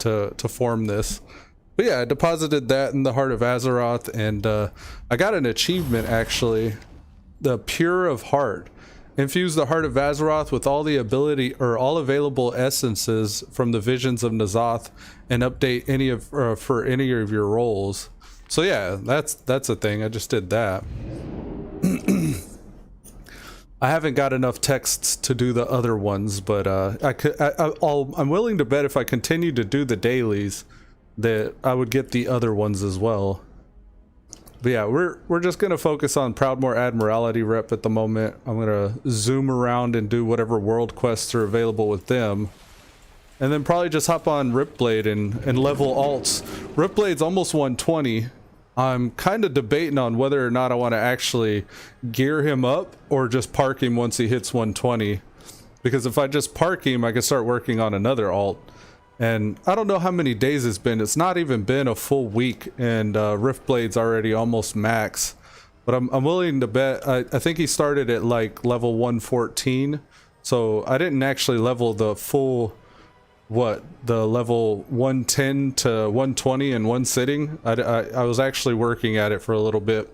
to form this. But yeah, I deposited that in the Heart of Azeroth, and I got an achievement actually, the Pure of Heart. Infuse the Heart of Azeroth with all the ability or all available essences from the Visions of N'Zoth, and update any of for any of your roles. So yeah, that's a thing. I just did that. I haven't got enough texts to do the other ones, but I'm willing to bet if I continue to do the dailies that I would get the other ones as well. But yeah, we're just gonna focus on Proudmoore Admiralty Rep at the moment. I'm gonna zoom around and do whatever world quests are available with them, and then probably just hop on Riftblade and level alts. Riftblade's almost 120. I'm kind of debating on whether or not I want to actually gear him up or just park him once he hits 120, because if I just park him, I can start working on another alt. And I don't know how many days it's been. It's not even been a full week, and Riftblade's already almost max. But I'm willing to bet, I think he started at like level 114. So I didn't actually level the full, the level 110 to 120 in one sitting. I was actually working at it for a little bit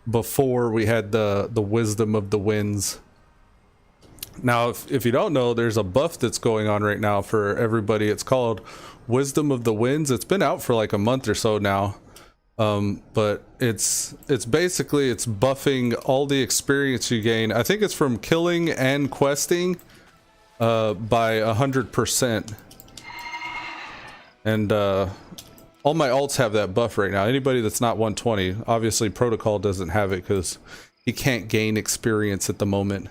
before we had the Wisdom of the Winds. Now, if you don't know, there's a buff that's going on right now for everybody. It's called Wisdom of the Winds. It's been out for like a month or so now. But it's basically, it's buffing all the experience you gain. I think it's from killing and questing by 100%. And all my alts have that buff right now. Anybody that's not 120, obviously Protocol doesn't have it because he can't gain experience at the moment.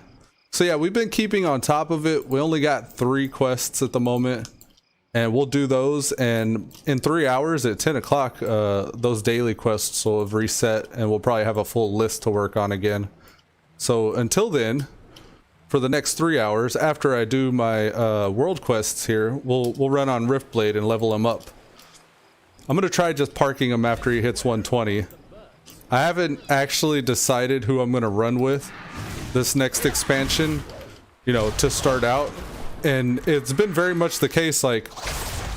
So yeah, we've been keeping on top of it. We only got 3 quests at the moment, and we'll do those, and in 3 hours at 10 o'clock those daily quests will have reset, and we'll probably have a full list to work on again. So until then, for the next 3 hours after I do my world quests here, we'll run on Riftblade and level him up. I'm gonna try just parking him after he hits 120. I haven't actually decided who I'm gonna run with this next expansion, you know, to start out, and it's been very much the case. Like,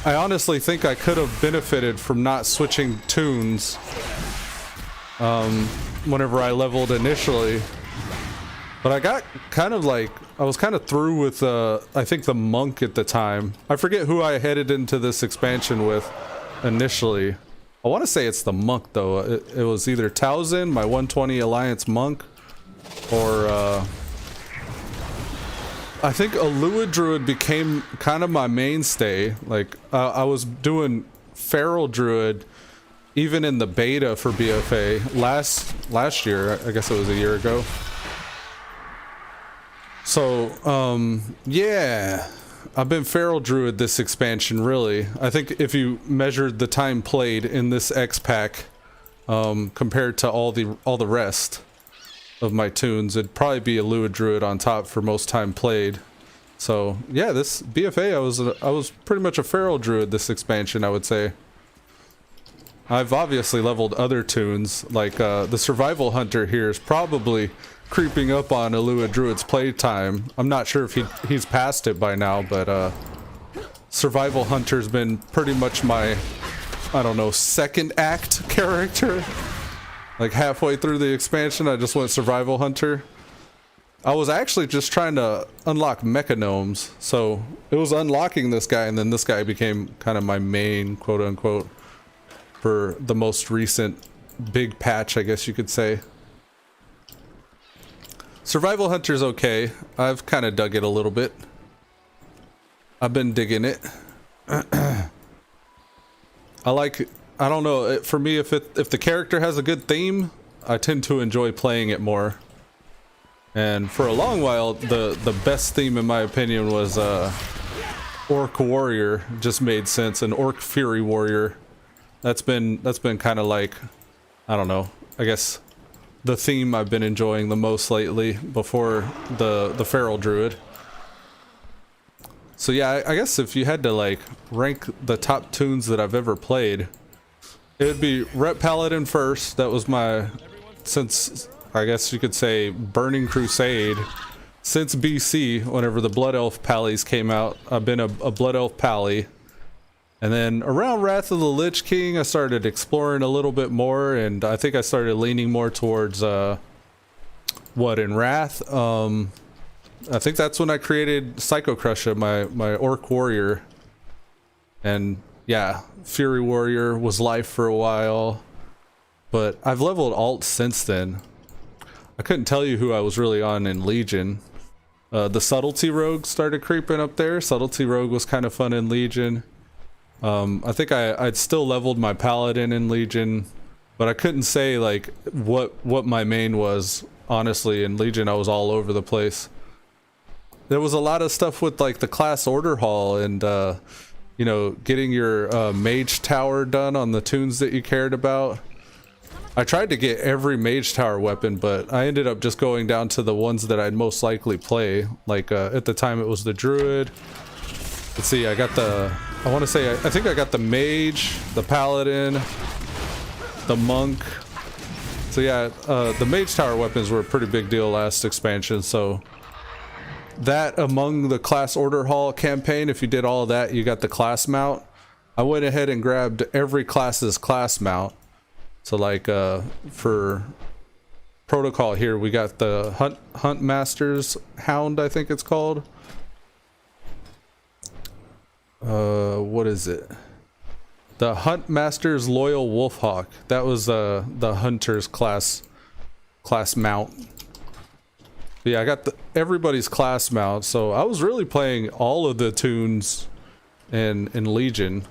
I honestly think I could have benefited from not switching tunes whenever I leveled initially, but I got kind of like, I was kind of through with I think the monk at the time. I forget who I headed into this expansion with initially. I want to say it's the monk though. It was either Tauren, my 120 Alliance monk, or I think Elude Druid became kind of my mainstay. Like I was doing Feral Druid even in the beta for BFA last year. I guess it was a year ago. So yeah, I've been Feral Druid this expansion really. I think if you measured the time played in this X pack compared to all the rest of my tunes, it'd probably be Elude Druid on top for most time played. So yeah, this BFA I was pretty much a Feral Druid this expansion, I would say. I've obviously leveled other tunes, like the Survival Hunter here is probably creeping up on Elude Druid's playtime. I'm not sure if he's past it by now, but Survival Hunter's been pretty much my, I don't know, second act character. Like halfway through the expansion, I just went Survival Hunter. I was actually just trying to unlock Mechanomes, so it was unlocking this guy, and then this guy became kind of my main, quote unquote, for the most recent big patch, I guess you could say. Survival Hunter's okay. I've kind of dug it a little bit. I've been digging it. I don't know, for me, if the character has a good theme, I tend to enjoy playing it more. And for a long while, the best theme in my opinion was Orc Warrior. Just made sense. An Orc Fury Warrior. That's been kind of like, I don't know, I guess the theme I've been enjoying the most lately before the Feral Druid. So yeah, I guess if you had to like rank the top tunes that I've ever played, it would be Rep Paladin first. That was my, since I guess you could say Burning Crusade, since BC, whenever the Blood Elf Pallies came out, I've been a Blood Elf Pally. And then around Wrath of the Lich King, I started exploring a little bit more, and I think I started leaning more towards what in Wrath. I think that's when I created Psycho Crusher, my Orc Warrior. And yeah, Fury Warrior was life for a while, but I've leveled alt since then. I couldn't tell you who I was really on in Legion. The Subtlety Rogue started creeping up there. Subtlety Rogue was kind of fun in Legion. I think I'd still leveled my Paladin in Legion, but I couldn't say like what my main was. Honestly, in Legion I was all over the place. There was a lot of stuff with like the class order hall and you know, getting your mage tower done on the tunes that you cared about. I tried to get every mage tower weapon, but I ended up just going down to the ones that I'd most likely play. Like at the time it was the druid. Let's see, I got the, I want to say, I think I got the mage, the paladin, the monk. So yeah, the mage tower weapons were a pretty big deal last expansion. So that among the class order hall campaign, if you did all of that, you got the class mount. I went ahead and grabbed every class's class mount. So like for protocol here, we got the Hunt Master's Hound, I think it's called. What is it? The Hunt Master's Loyal Wolfhawk. That was the Hunter's class mount. But yeah, I got everybody's class mount, so I was really playing all of the tunes in Legion.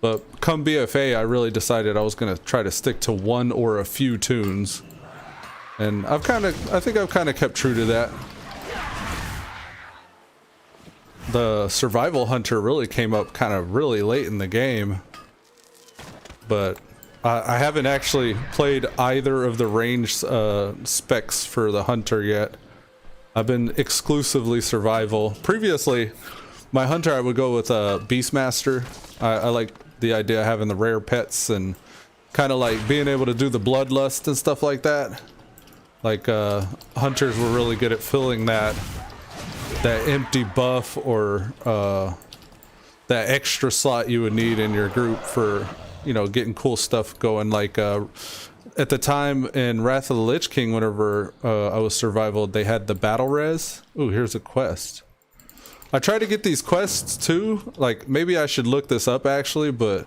But come BFA, I really decided I was gonna try to stick to one or a few tunes, and I think I've kind of kept true to that. The Survival Hunter really came up kind of really late in the game, but I haven't actually played either of the range specs for the Hunter yet. I've been exclusively Survival. Previously, my Hunter I would go with Beastmaster. I like the idea of having the rare pets and kind of like being able to do the bloodlust and stuff like that. Like Hunters were really good at filling that empty buff or that extra slot you would need in your group for, you know, getting cool stuff going. Like at the time in Wrath of the Lich King, whenever I was Survival, they had the battle res. Ooh, here's a quest. I try to get these quests too. Like maybe I should look this up actually, but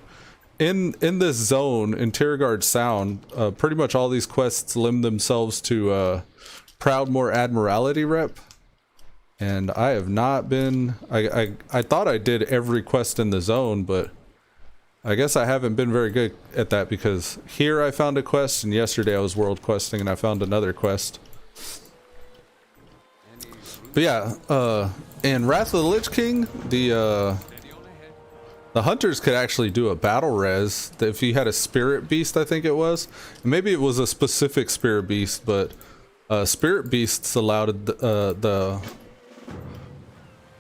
in this zone in Tirgard Sound, pretty much all these quests lend themselves to Proudmoore Admiralty Rep. And I have not been, I thought I did every quest in the zone, but I guess I haven't been very good at that, because here I found a quest and yesterday I was world questing and I found another quest. But yeah, in Wrath of the Lich King, the Hunters could actually do a battle res. If you had a Spirit Beast, I think it was. Maybe it was a specific Spirit Beast, but Spirit Beasts allowed the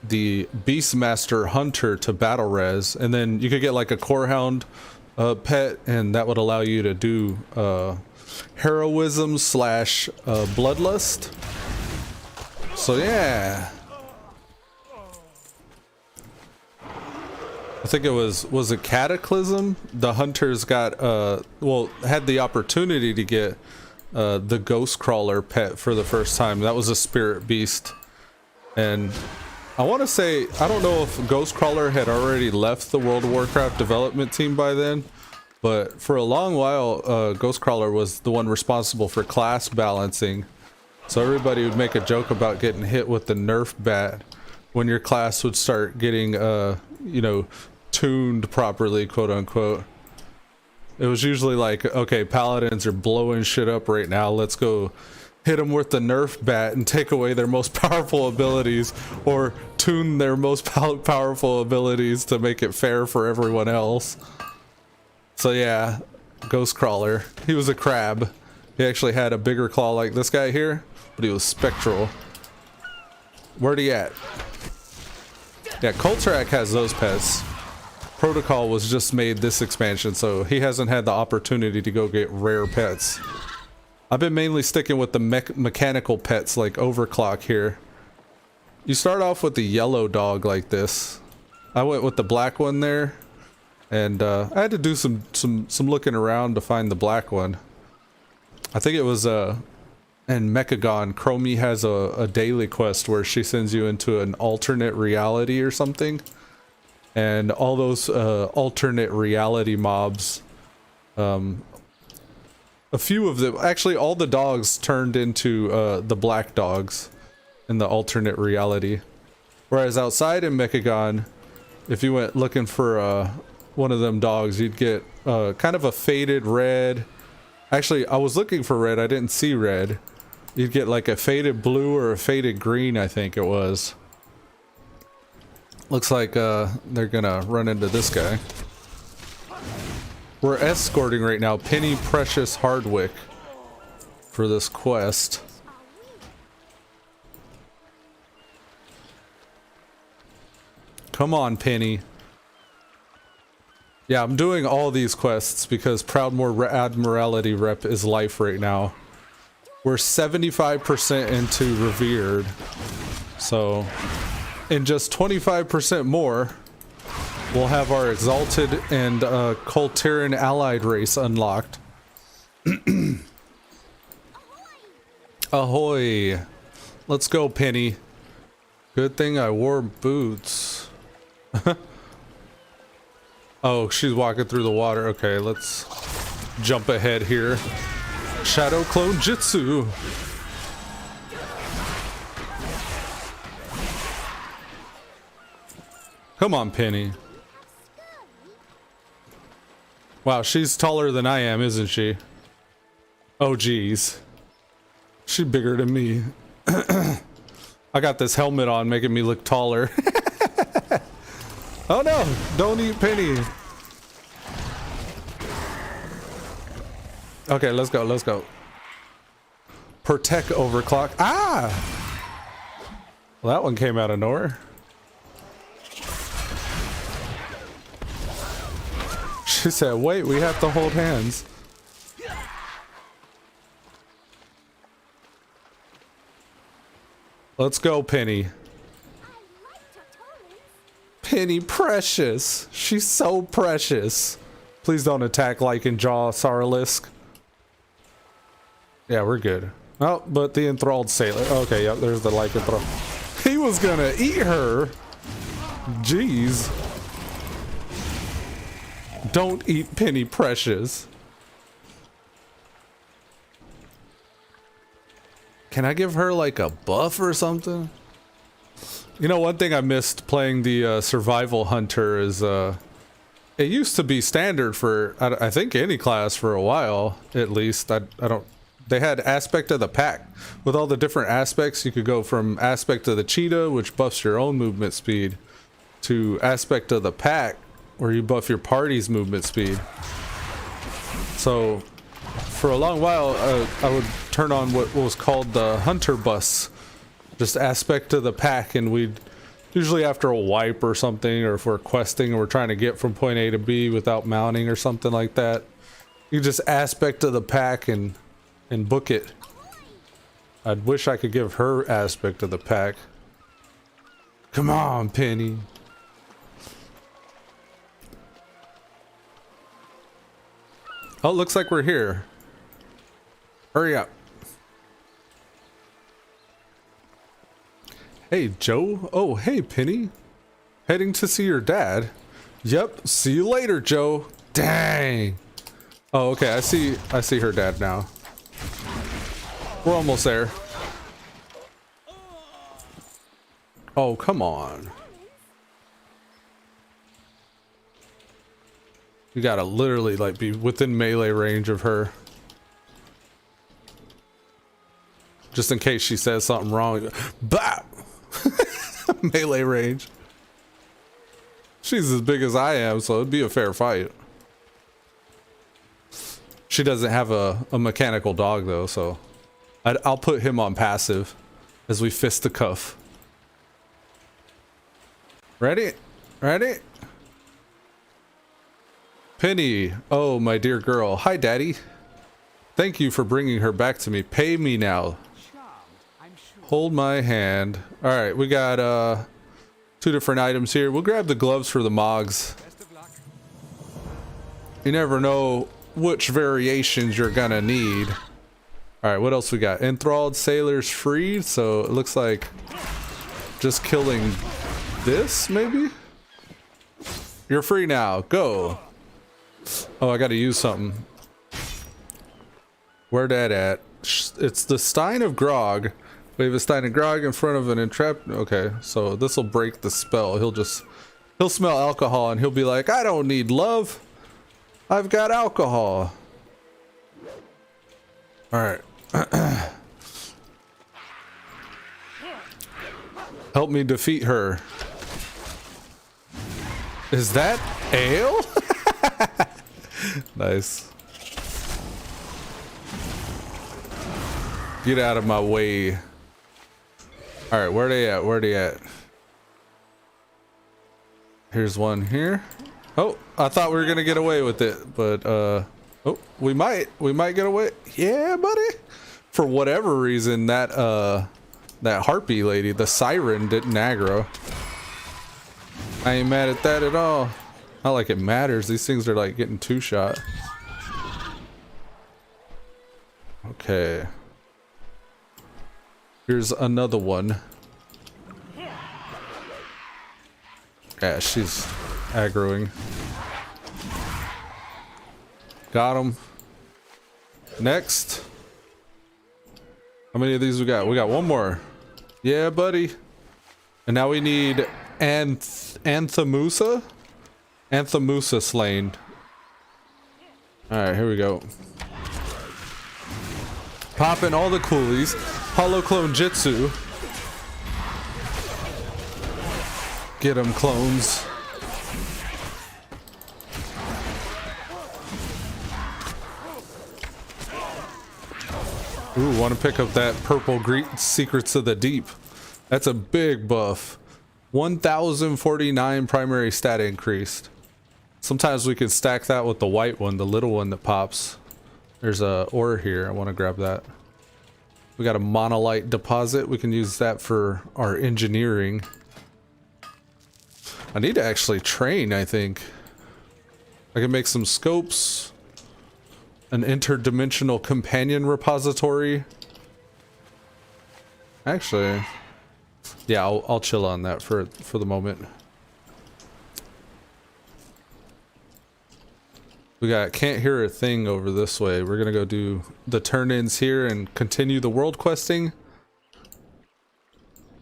Beastmaster Hunter to battle res, and then you could get like a Corehound pet, and that would allow you to do heroism / bloodlust. So yeah, I think it was a Cataclysm. The Hunters got well, had the opportunity to get the Ghostcrawler pet for the first time. That was a Spirit Beast, and I want to say, I don't know if Ghostcrawler had already left the World of Warcraft development team by then, but for a long while, Ghostcrawler was the one responsible for class balancing. So everybody would make a joke about getting hit with the Nerf bat when your class would start getting, you know, tuned properly, quote unquote. It was usually like, okay, paladins are blowing shit up right now, let's go hit them with the Nerf bat and take away their most powerful abilities, or tune their most powerful abilities to make it fair for everyone else. So yeah, Ghostcrawler, he was a crab. He actually had a bigger claw like this guy here, but he was spectral. Where'd he at? Yeah, Kultiran has those pets. Protocol was just made this expansion, so he hasn't had the opportunity to go get rare pets. I've been mainly sticking with the mechanical pets like Overclock here. You start off with the yellow dog like this. I went with the black one there. And I had to do some looking around to find the black one. I think it was in Mechagon. Chromie has a daily quest where she sends you into an alternate reality or something. And all those alternate reality mobs, a few of them, actually all the dogs turned into the black dogs in the alternate reality. Whereas outside in Mechagon, if you went looking for one of them dogs, you'd get kind of a faded red. Actually, I was looking for red, I didn't see red. You'd get like a faded blue or a faded green, I think it was. Looks like they're gonna run into this guy. We're escorting right now Penny Precious Hardwick for this quest. Come on, Penny. Yeah, I'm doing all these quests because Proudmoore Admiralty Rep is life right now. We're 75% into Revered. So, in just 25% more, we'll have our Exalted and Kul Tiran Allied Race unlocked. Ahoy! Let's go, Penny. Good thing I wore boots. Oh, she's walking through the water. Okay, let's jump ahead here. Shadow Clone Jitsu. Come on, Penny. Wow, she's taller than I am, isn't she? Oh, geez. She's bigger than me. I got this helmet on, making me look taller. Oh no! Don't eat Penny! Okay, let's go, let's go. Protect overclock. Ah! Well, that one came out of nowhere. She said, wait, we have to hold hands. Let's go, Penny. Penny Precious. She's so precious. Please don't attack Lycan Jaw Saralisk. Yeah, we're good. Oh, but the enthralled sailor. Okay, yep, there's the Lycanthrope. He was gonna eat her. Jeez. Don't eat Penny Precious. Can I give her like a buff or something? You know, one thing I missed playing the Survival Hunter is it used to be standard for I think any class for a while, at least. I don't. They had aspect of the pack. With all the different aspects, you could go from aspect of the cheetah, which buffs your own movement speed, to aspect of the pack, where you buff your party's movement speed. So for a long while, I would turn on what was called the Hunter Bus, just aspect of the pack, and we'd usually after a wipe or something, or if we're questing and we're trying to get from point A to B without mounting or something like that, you just aspect of the pack and book it. I wish I could give her aspect of the pack. Come on, Penny. Oh, looks like we're here. Hurry up. Hey, Joe. Oh, hey, Penny. Heading to see your dad. Yep. See you later, Joe. Dang. Oh, okay. I see her dad now. We're almost there. Oh, come on. You gotta literally like be within melee range of her. Just in case she says something wrong. Bap! Melee range. She's as big as I am, so it'd be a fair fight. She doesn't have a mechanical dog though, so I'll put him on passive as we fist the cuff. Ready? Ready? Penny, oh my dear girl. Hi, Daddy. Thank you for bringing her back to me. Pay me now. Hold my hand. All right, we got 2 different items here. We'll grab the gloves for the Mogs. You never know which variations you're gonna need. All right, what else we got? Enthralled sailors freed. So it looks like just killing this, maybe? You're free now. Go. Oh, I gotta use something. Where that at? It's the Stein of Grog. We have a Stein of Grog in front of an entrapped. Okay, so this will break the spell. He'll smell alcohol and he'll be like, I don't need love. I've got alcohol. All right. Help me defeat her. Is that ale? Nice. Get out of my way. All right, where they at? Where they at? Here's one here. Oh, I thought we were gonna get away with it, but oh, we might get away. Yeah, buddy. For whatever reason, that harpy lady, the siren, didn't aggro. I ain't mad at that at all. Not like it matters. These things are like getting two-shot. Okay. Here's another one. Yeah, she's aggroing. Got him. Next. How many of these we got? We got one more. Yeah, buddy. And now we need Anthamusa? Anthamusa slain. Alright, here we go. Popping all the coolies. Holoclone Jitsu. Get them, clones. Ooh, want to pick up that purple Secrets of the Deep. That's a big buff. 1049 primary stat increased. Sometimes we can stack that with the white one, the little one that pops. There's a ore here. I want to grab that. We got a monolite deposit. We can use that for our engineering. I need to actually train, I think. I can make some scopes. An interdimensional companion repository. Actually, yeah, I'll chill on that for the moment. We got can't hear a thing over this way. We're gonna go do the turn-ins here and continue the world questing.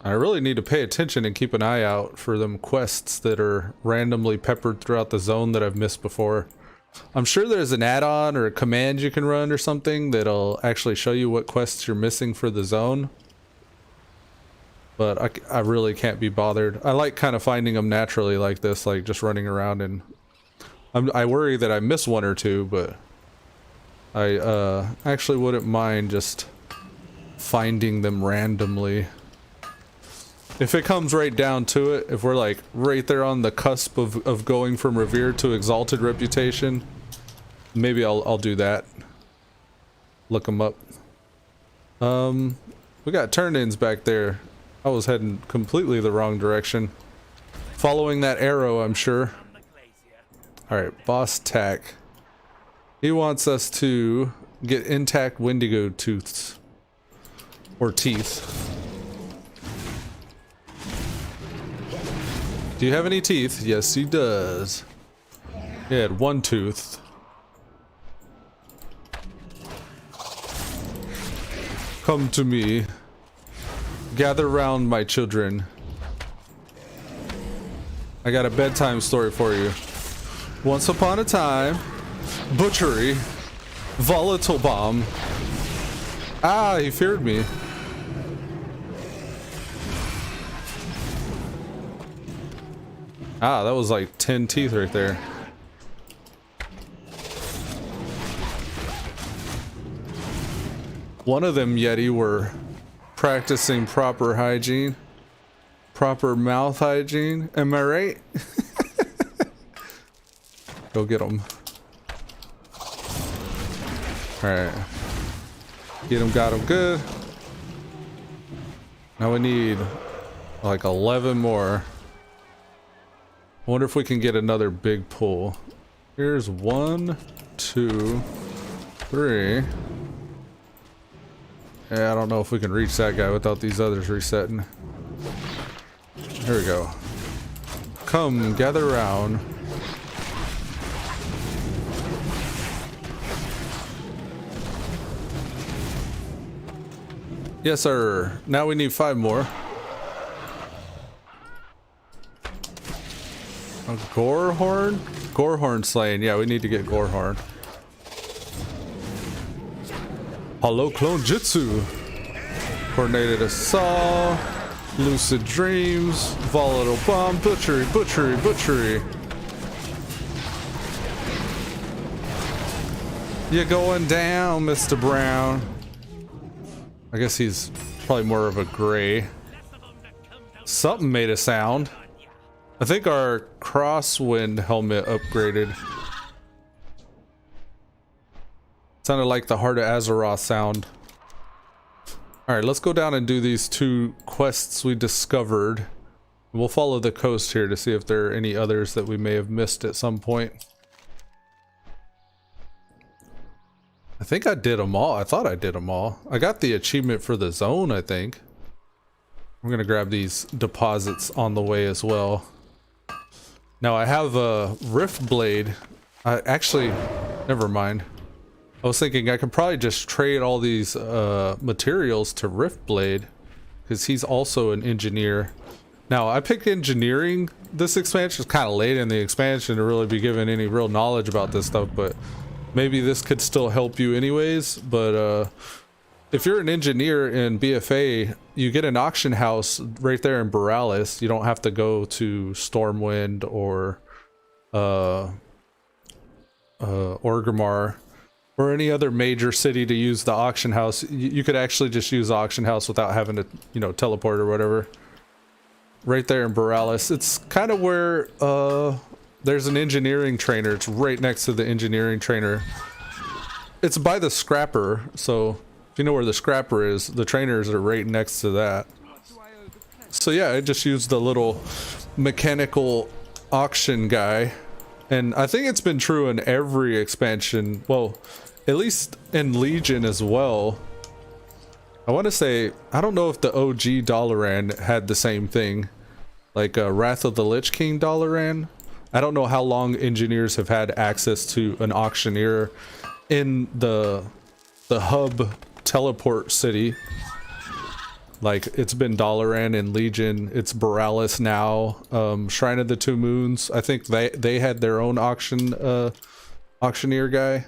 I really need to pay attention and keep an eye out for them quests that are randomly peppered throughout the zone that I've missed before. I'm sure there's an add-on or a command you can run or something that'll actually show you what quests you're missing for the zone. But I really can't be bothered. I like kind of finding them naturally like this, like just running around, and I worry that I miss one or two, but I actually wouldn't mind just finding them randomly. If it comes right down to it, if we're like right there on the cusp of going from revered to exalted reputation, maybe I'll do that. Look them up. We got turn-ins back there. I was heading completely the wrong direction. Following that arrow, I'm sure. Alright, Boss Tack. He wants us to get intact Wendigo tooths. Or teeth. Do you have any teeth? Yes, he does. He had one tooth. Come to me. Gather round, my children. I got a bedtime story for you. Once upon a time, butchery, volatile bomb. Ah, he feared me. Ah, that was like 10 teeth right there. One of them Yeti were practicing proper hygiene. Proper mouth hygiene. Am I right? Go get them. Alright. Get them, got them good. Now we need like 11 more. I wonder if we can get another big pull. Here's 1, 2, 3. Yeah, I don't know if we can reach that guy without these others resetting. Here we go. Come, gather around. Yes, sir. Now we need 5 more. A Gorehorn? Gorehorn slain. Yeah, we need to get Gorehorn. Hollow Clone Jutsu. Coordinated Assault. Lucid Dreams. Volatile Bomb. Butchery, Butchery, Butchery. You're going down, Mr. Brown. I guess he's probably more of a gray. Something made a sound. I think our crosswind helmet upgraded. Sounded like the Heart of Azeroth sound. Alright, let's go down and do these 2 quests we discovered. We'll follow the coast here to see if there are any others that we may have missed at some point. I think I did them all. I thought I did them all. I got the achievement for the zone, I think. I'm gonna grab these deposits on the way as well. Now I have a Riftblade. Actually, never mind. I was thinking I could probably just trade all these materials to Riftblade, because he's also an engineer. Now I picked engineering this expansion. It's kind of late in the expansion to really be given any real knowledge about this stuff, but maybe this could still help you anyways. But if you're an engineer in BFA, you get an auction house right there in Borealis. You don't have to go to Stormwind or Orgrimmar or any other major city to use the auction house. You could actually just use the auction house without having to, you know, teleport or whatever. Right there in Borealis. It's kind of where there's an engineering trainer. It's right next to the engineering trainer. It's by the scrapper, so if you know where the scrapper is, the trainers are right next to that. So yeah, I just used the little mechanical auction guy. And I think it's been true in every expansion. Well, at least in Legion as well. I want to say, I don't know if the OG Dalaran had the same thing. Like Wrath of the Lich King Dalaran. I don't know how long engineers have had access to an auctioneer in the hub teleport city. Like, it's been Dalaran in Legion, it's Borealis now, Shrine of the Two Moons. I think they had their own auctioneer guy.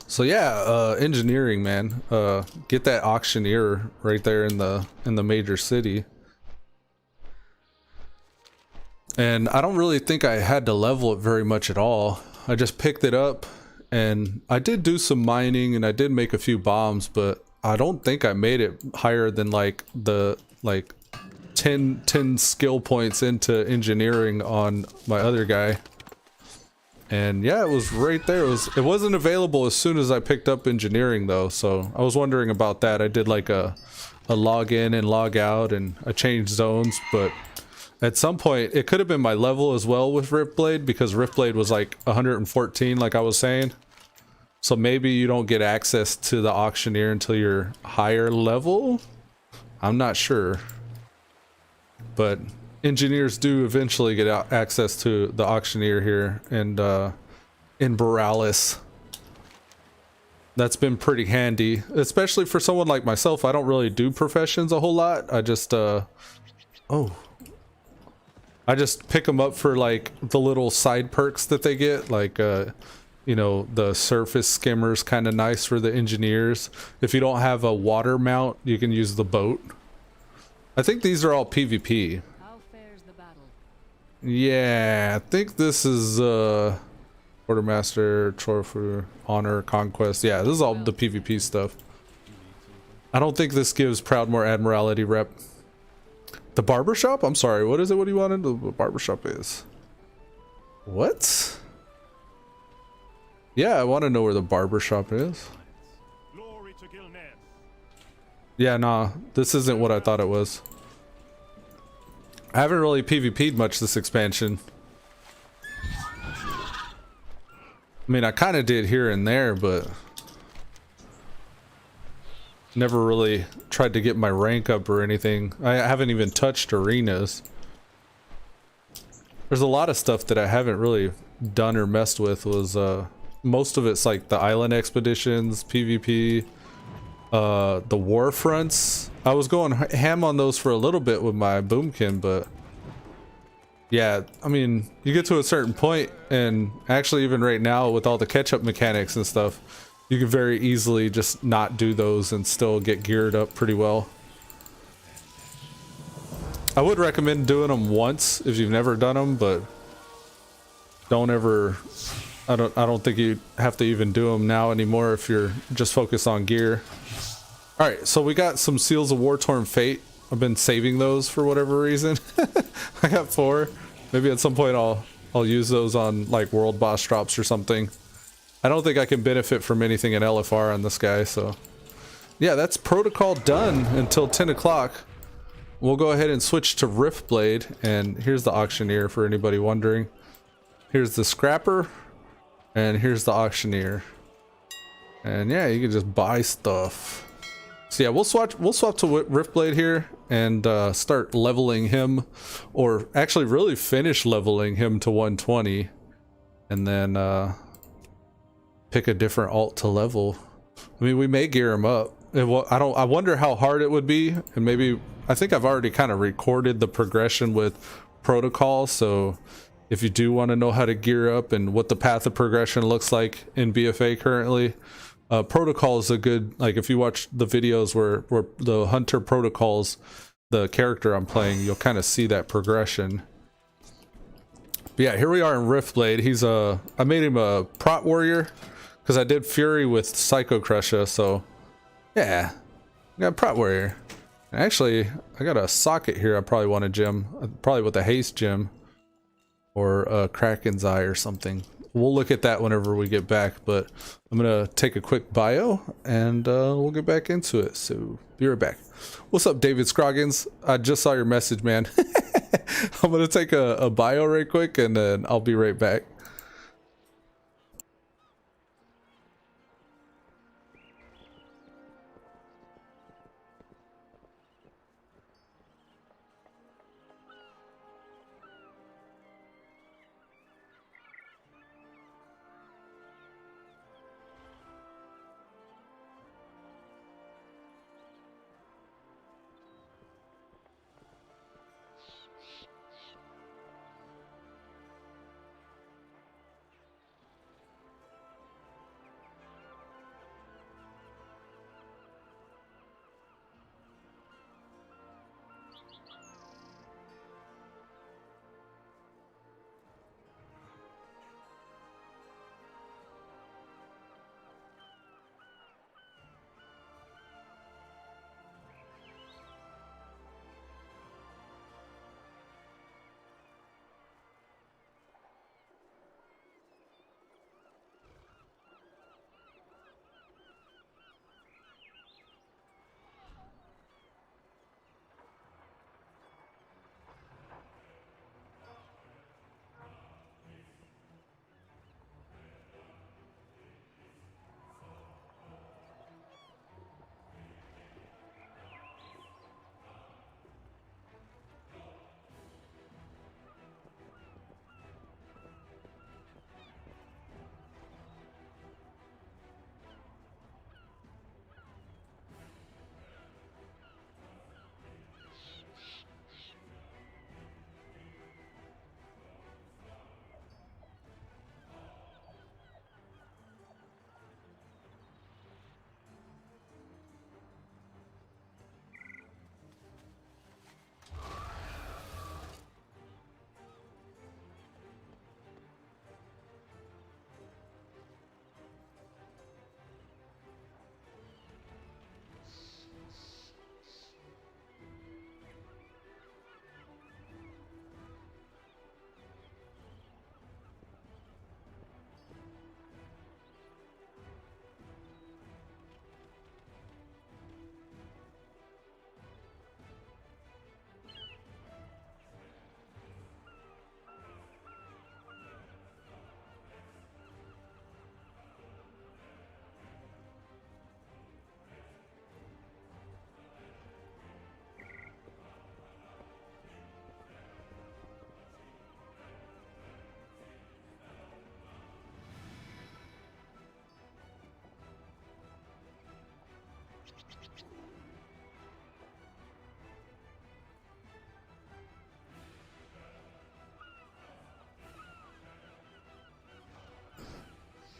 So yeah, engineering, man. Get that auctioneer right there in the major city. And I don't really think I had to level it very much at all. I just picked it up, and I did do some mining, and I did make a few bombs, but I don't think I made it higher than like the 10 skill points into engineering on my other guy. And yeah, it was right there. It wasn't available as soon as I picked up engineering though, so I was wondering about that. I did like a log in and log out, and I changed zones, but at some point it could have been my level as well with Riftblade, because Riftblade was like 114 like I was saying. So maybe you don't get access to the auctioneer until you're higher level? I'm not sure. But engineers do eventually get access to the auctioneer here, and in Borealis. That's been pretty handy, especially for someone like myself. I don't really do professions a whole lot. I just I just pick them up for like the little side perks that they get, like you know, the surface skimmer's kind of nice for the engineers. If you don't have a water mount, you can use the boat. I think these are all PvP. How fares the battle? Yeah, I think this is Quartermaster, Trophy, Honor, Conquest. Yeah, this is all the PvP stuff. I don't think this gives Proudmoore Admiralty rep. The barbershop? I'm sorry, what is it? What do you want to know what barbershop is? What? Yeah, I want to know where the barbershop is. Yeah, nah, this isn't what I thought it was. I haven't really PvP'd much this expansion. I mean, I kind of did here and there, but never really tried to get my rank up or anything. I haven't even touched arenas. There's a lot of stuff that I haven't really done or messed with. Was most of it's like the island expeditions, PvP, the war fronts. I was going ham on those for a little bit with my Boomkin, but yeah, I mean, you get to a certain point, and actually even right now with all the catch-up mechanics and stuff, you can very easily just not do those and still get geared up pretty well. I would recommend doing them once if you've never done them, but don't ever. I don't think you have to even do them now anymore if you're just focused on gear. All right, so we got some Seals of War-Torn Fate. I've been saving those for whatever reason. I got 4. Maybe at some point I'll use those on like world boss drops or something. I don't think I can benefit from anything in LFR on this guy, so yeah, that's protocol done until 10 o'clock. We'll go ahead and switch to Riftblade, and here's the auctioneer for anybody wondering. Here's the scrapper, and here's the auctioneer. And yeah, you can just buy stuff. So yeah, we'll swap to Riftblade here and start leveling him, or actually really finish leveling him to 120, and then pick a different alt to level. I mean, we may gear him up. I wonder how hard it would be, and maybe I think I've already kind of recorded the progression with protocol, so if you do want to know how to gear up and what the path of progression looks like in BFA currently, protocol is a good, like if you watch the videos where the hunter protocols the character I'm playing, you'll kind of see that progression. But yeah, here we are in Riftblade. He's I made him a prot warrior because I did Fury with Psycho Crusher, so yeah, I got a prot warrior. Actually, I got a socket here I probably want to gem, probably with a haste gem or a Kraken's Eye or something. We'll look at that whenever we get back, but I'm gonna take a quick bio and we'll get back into it, so be right back. What's up, David Scroggins? I just saw your message, man. I'm gonna take a bio right quick and then I'll be right back.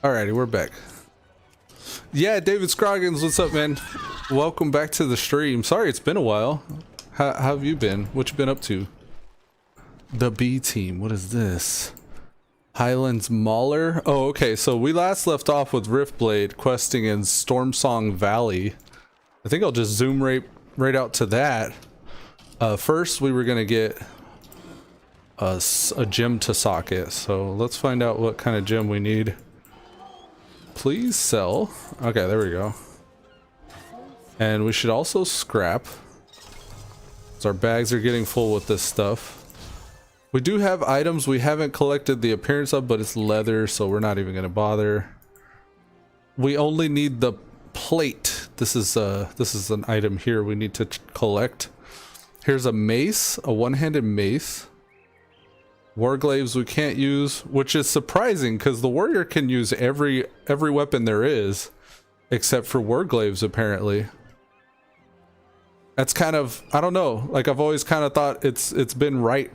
Alrighty, we're back. Yeah, David Scroggins, what's up, man? Welcome back to the stream. Sorry, it's been a while. How have you been? What you been up to? The B team, what is this? Highlands Mauler? Oh, okay, so we last left off with Riftblade questing in Stormsong Valley. I think I'll just zoom right out to that. First, we were gonna get a gem to socket, so let's find out what kind of gem we need. Please sell. Okay, there we go. And we should also scrap, so our bags are getting full with this stuff. We do have items we haven't collected the appearance of, but it's leather, so we're not even gonna bother. We only need the plate. This is an item here we need to collect. Here's a mace, a one-handed mace. Warglaives we can't use, which is surprising because the warrior can use every weapon there is, except for warglaives apparently. That's kind of, I don't know, like I've always kind of thought it's been right,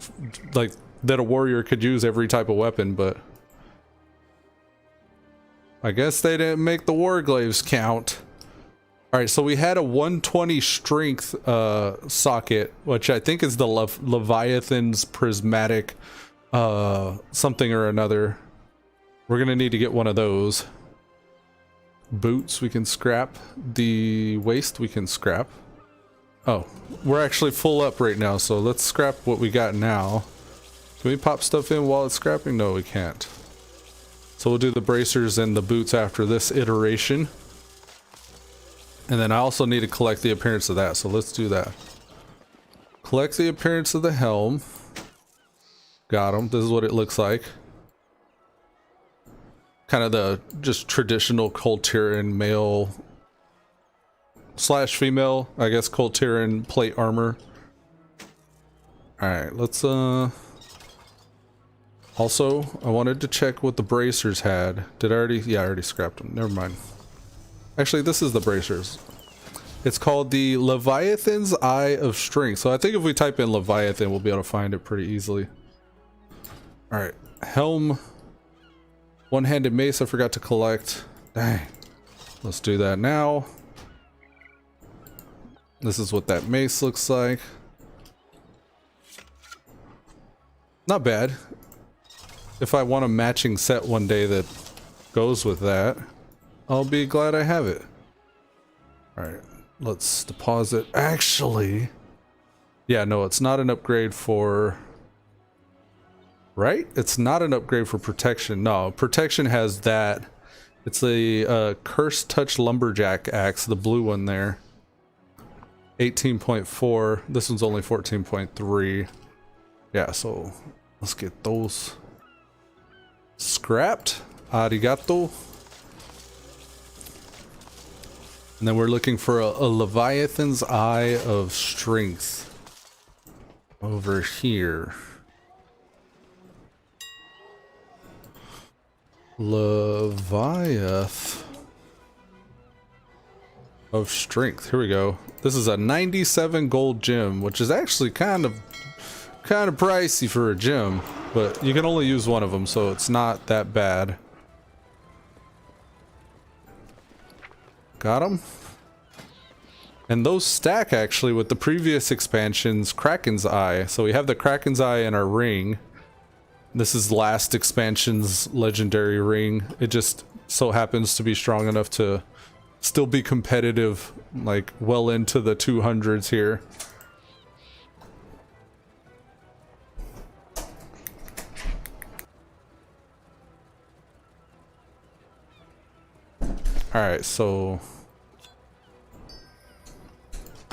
like that a warrior could use every type of weapon, but I guess they didn't make the warglaives count. All right, so we had a 120 strength socket, which I think is the Leviathans prismatic something or another. We're gonna need to get one of those. Boots we can scrap. The waist we can scrap. Oh, we're actually full up right now, so let's scrap what we got now. Can we pop stuff in while it's scrapping? No, we can't. So we'll do the bracers and the boots after this iteration. And then I also need to collect the appearance of that, so let's do that. Collect the appearance of the helm. Got him. This is what it looks like. Kind of the just traditional Kul Tiran male slash female, I guess, Kul Tiran plate armor. Alright, let's also, I wanted to check what the bracers had. Did I already? Yeah, I already scrapped them. Never mind. Actually, this is the bracers. It's called the Leviathans Eye of Strengths. So I think if we type in Leviathan, we'll be able to find it pretty easily. Alright, helm. One-handed mace I forgot to collect. Dang. Let's do that now. This is what that mace looks like. Not bad. If I want a matching set one day that goes with that, I'll be glad I have it. Alright, let's deposit. Actually, yeah, no, it's not an upgrade for... Right? It's not an upgrade for protection. No, protection has that. It's a Cursed Touch Lumberjack axe, the blue one there. 18.4. This one's only 14.3. Yeah, so let's get those scrapped. Arigato. And then we're looking for a Leviathan's Eye of Strength over here. Leviath of Strength. Here we go. This is a 97 gold gem, which is actually kind of pricey for a gem, but you can only use one of them, so it's not that bad. Got them. And those stack actually with the previous expansion's Kraken's Eye. So we have the Kraken's Eye in our ring. This is last expansion's legendary ring. It just so happens to be strong enough to still be competitive, like well into the 200s here. Alright, so...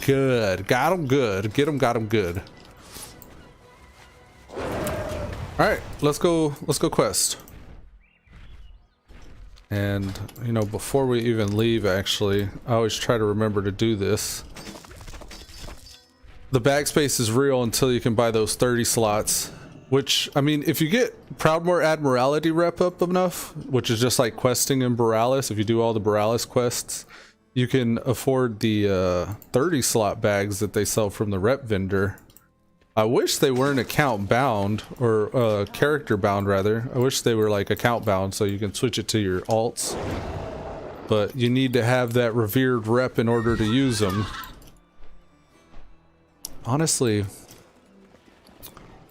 Good. Got him good. Get him, got him good. Alright, let's go quest. And, you know, before we even leave, actually, I always try to remember to do this. The bag space is real until you can buy those 30 slots. Which, I mean, if you get Proudmoore Admiralty rep up enough, which is just like questing in Borealis, if you do all the Borealis quests, you can afford the 30 slot bags that they sell from the rep vendor. I wish they weren't account bound, or character bound rather. I wish they were like account bound so you can switch it to your alts. But you need to have that revered rep in order to use them. Honestly,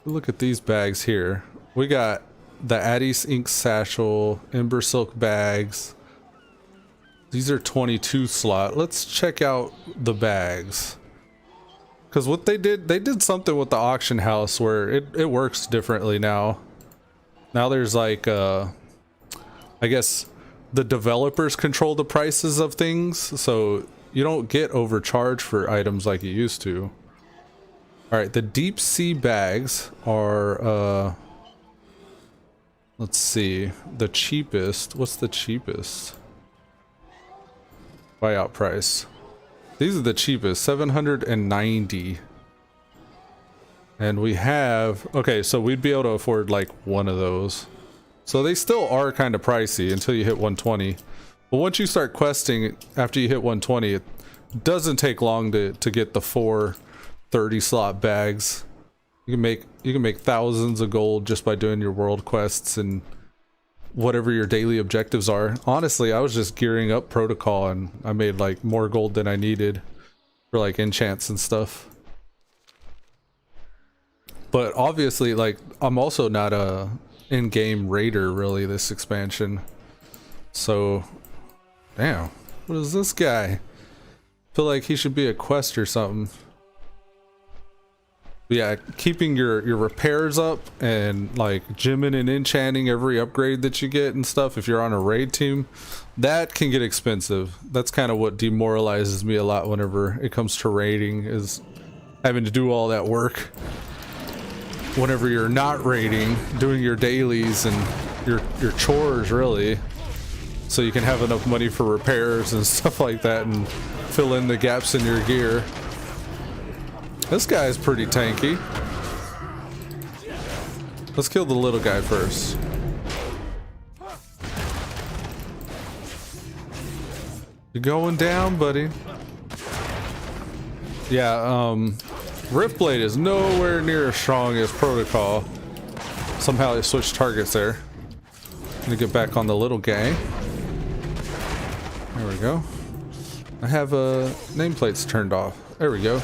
look at these bags here. We got the Addis Ink Satchel, Ember Silk bags. These are 22 slot. Let's check out the bags. Because what they did something with the auction house where it works differently now. Now there's like, I guess the developers control the prices of things, so you don't get overcharged for items like you used to. Alright, the deep sea bags are, let's see, the cheapest. What's the cheapest? Buyout price. These are the cheapest, 790. And we have, okay, so we'd be able to afford like one of those. So they still are kind of pricey until you hit 120. But once you start questing after you hit 120, it doesn't take long to get the 4 30 slot bags. You can make thousands of gold just by doing your world quests and whatever your daily objectives are. Honestly, I was just gearing up protocol and I made like more gold than I needed for like enchants and stuff. But obviously, like, I'm also not a in-game raider really this expansion. So, damn, what is this guy? Feel like he should be a quest or something. Yeah, keeping your repairs up and like gymming and enchanting every upgrade that you get and stuff if you're on a raid team, that can get expensive. That's kind of what demoralizes me a lot whenever it comes to raiding, is having to do all that work whenever you're not raiding, doing your dailies and your chores really, so you can have enough money for repairs and stuff like that and fill in the gaps in your gear. This guy is pretty tanky. Let's kill the little guy first. You're going down, buddy. Yeah, Riftblade is nowhere near as strong as Protocol. Somehow they switched targets there. Gonna get back on the little guy. There we go. I have nameplates turned off. There we go.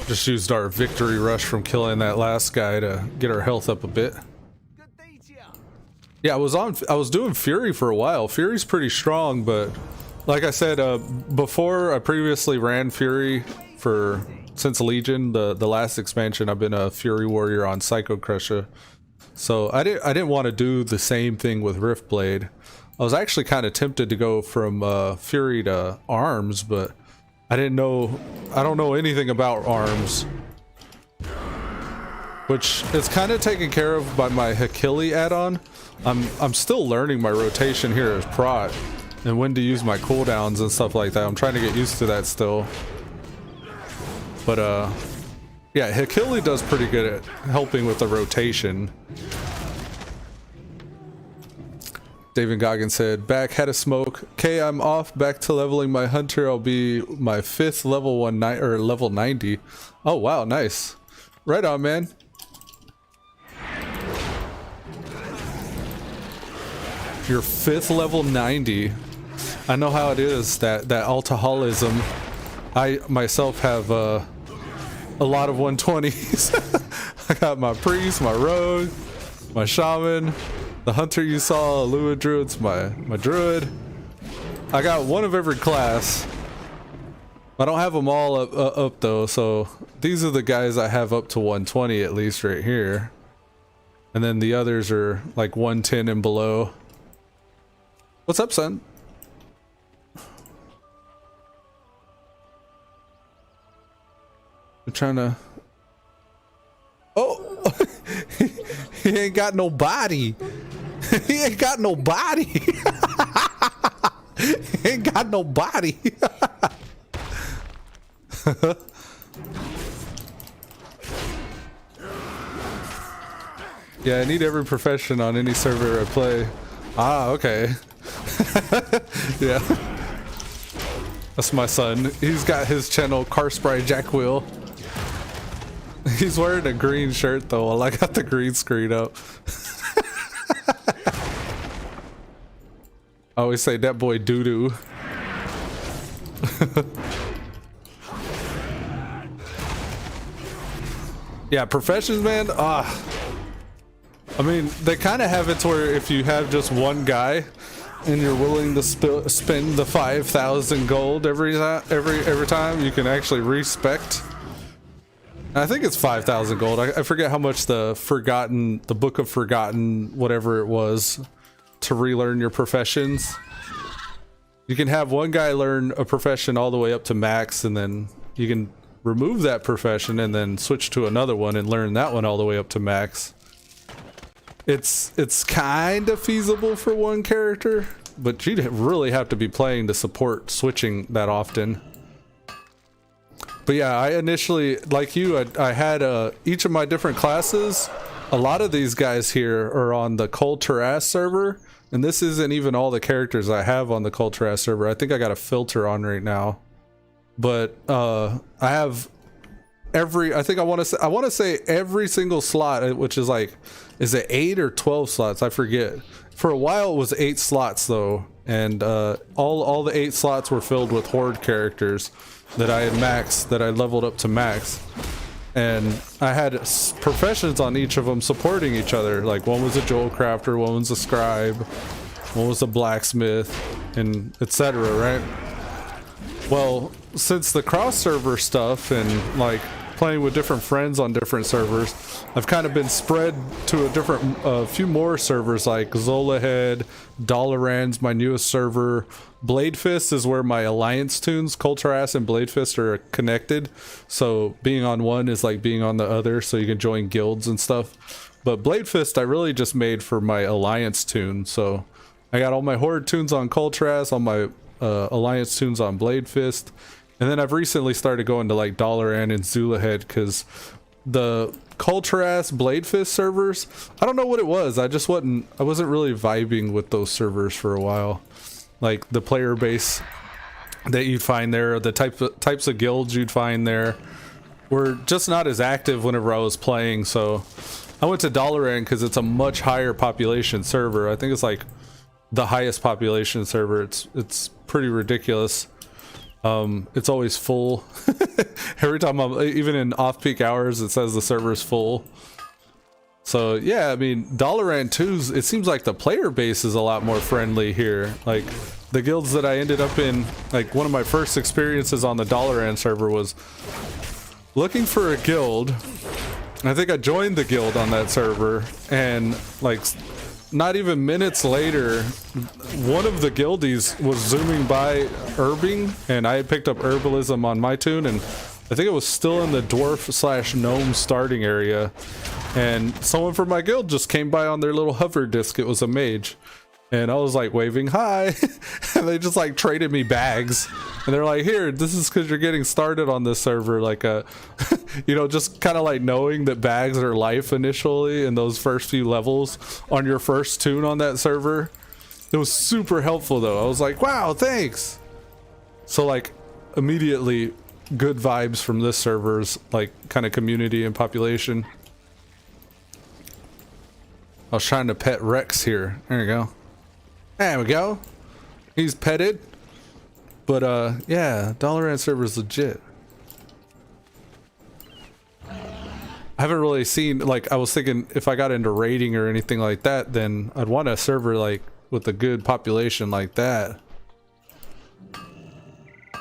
Just used our victory rush from killing that last guy to get our health up a bit. Yeah, I was doing Fury for a while. Fury's pretty strong, but like I said, before I previously ran Fury since Legion, the last expansion, I've been a Fury warrior on Psycho Crusher. So I didn't want to do the same thing with Riftblade. I was actually kind of tempted to go from Fury to Arms, but I don't know anything about Arms, which is kind of taken care of by my Hakili add-on. I'm still learning my rotation here as Prot and when to use my cooldowns and stuff like that. I'm trying to get used to that still. But yeah, Hakili does pretty good at helping with the rotation. David Goggins said, back, had a smoke. Okay, I'm off, back to leveling my hunter. I'll be my 5th level 90. Oh wow, nice. Right on, man. Your 5th level 90. I know how it is, that alcoholism. I myself have a lot of 120s. I got my priest, my rogue, my shaman, the hunter you saw, Elude druid's my druid. I got one of every class. I don't have them all up though, so these are the guys I have up to 120 at least right here. And then the others are like 110 and below. What's up, son? I'm trying to... Oh! He ain't got no body! He ain't got no body! He ain't got no body! Yeah, I need every profession on any server I play. Ah, okay. Yeah. That's my son. He's got his channel Car Spry Jack Wheel. He's wearing a green shirt though while I got the green screen up. I always say that boy doo-doo. Yeah, professions, man. I mean, they kind of have it to where if you have just one guy and you're willing to spend the 5,000 gold every time, you can actually respect. I think it's 5,000 gold. I forget how much the Book of Forgotten, whatever it was, to relearn your professions. You can have one guy learn a profession all the way up to max, and then you can remove that profession and then switch to another one and learn that one all the way up to max. It's kind of feasible for one character, but you'd really have to be playing to support switching that often. But yeah, I initially, like you, I had each of my different classes. A lot of these guys here are on the Kul Tiran server, and this isn't even all the characters I have on the Kul Tiran server. I think I got a filter on right now, but I have every. I think I want to say every single slot, which is like, is it 8 or 12 slots? I forget. For a while it was 8 slots though, and all the 8 slots were filled with horde characters that I had maxed, that I leveled up to max, and I had professions on each of them supporting each other. Like one was a jewel crafter, one was a scribe, one was a blacksmith, and etc. Right? Well, since the cross server stuff and like playing with different friends on different servers, I've kind of been spread to a few more servers like Zolahead, Dalaran's my newest server. Bladefist is where my alliance tunes, Kul Tiran and Bladefist, are connected. So being on one is like being on the other, so you can join guilds and stuff. But Bladefist I really just made for my alliance tune. So I got all my horde tunes on Kul Tiran, all my alliance tunes on Bladefist. And then I've recently started going to like Dalaran and Zulahead because the Kul Tiran Bladefist servers, I don't know what it was. I wasn't really vibing with those servers for a while. Like the player base that you'd find there, the types of guilds you'd find there were just not as active whenever I was playing. So I went to Dalaran because it's a much higher population server. I think it's like the highest population server. It's pretty ridiculous. It's always full. Every time even in off-peak hours, it says the server's full. So yeah, I mean, Dalaran 2's, it seems like the player base is a lot more friendly here. Like the guilds that I ended up in, like one of my first experiences on the Dalaran server was looking for a guild. I think I joined the guild on that server, and like not even minutes later, one of the guildies was zooming by herbing, and I had picked up herbalism on my tune, and I think it was still in the dwarf/gnome starting area, and someone from my guild just came by on their little hover disc. It was a mage, and I was like waving hi, and they just like traded me bags, and they're like, here, this is because you're getting started on this server, like you know, just kind of like knowing that bags are life initially in those first few levels on your first tune on that server. It was super helpful though. I was like, wow, thanks. So like immediately good vibes from this server's like kind of community and population. I was trying to pet Rex here. There you go. There we go. He's petted. But yeah, Dalaran server's legit. I haven't really seen, like, I was thinking if I got into raiding or anything like that, then I'd want a server like with a good population like that.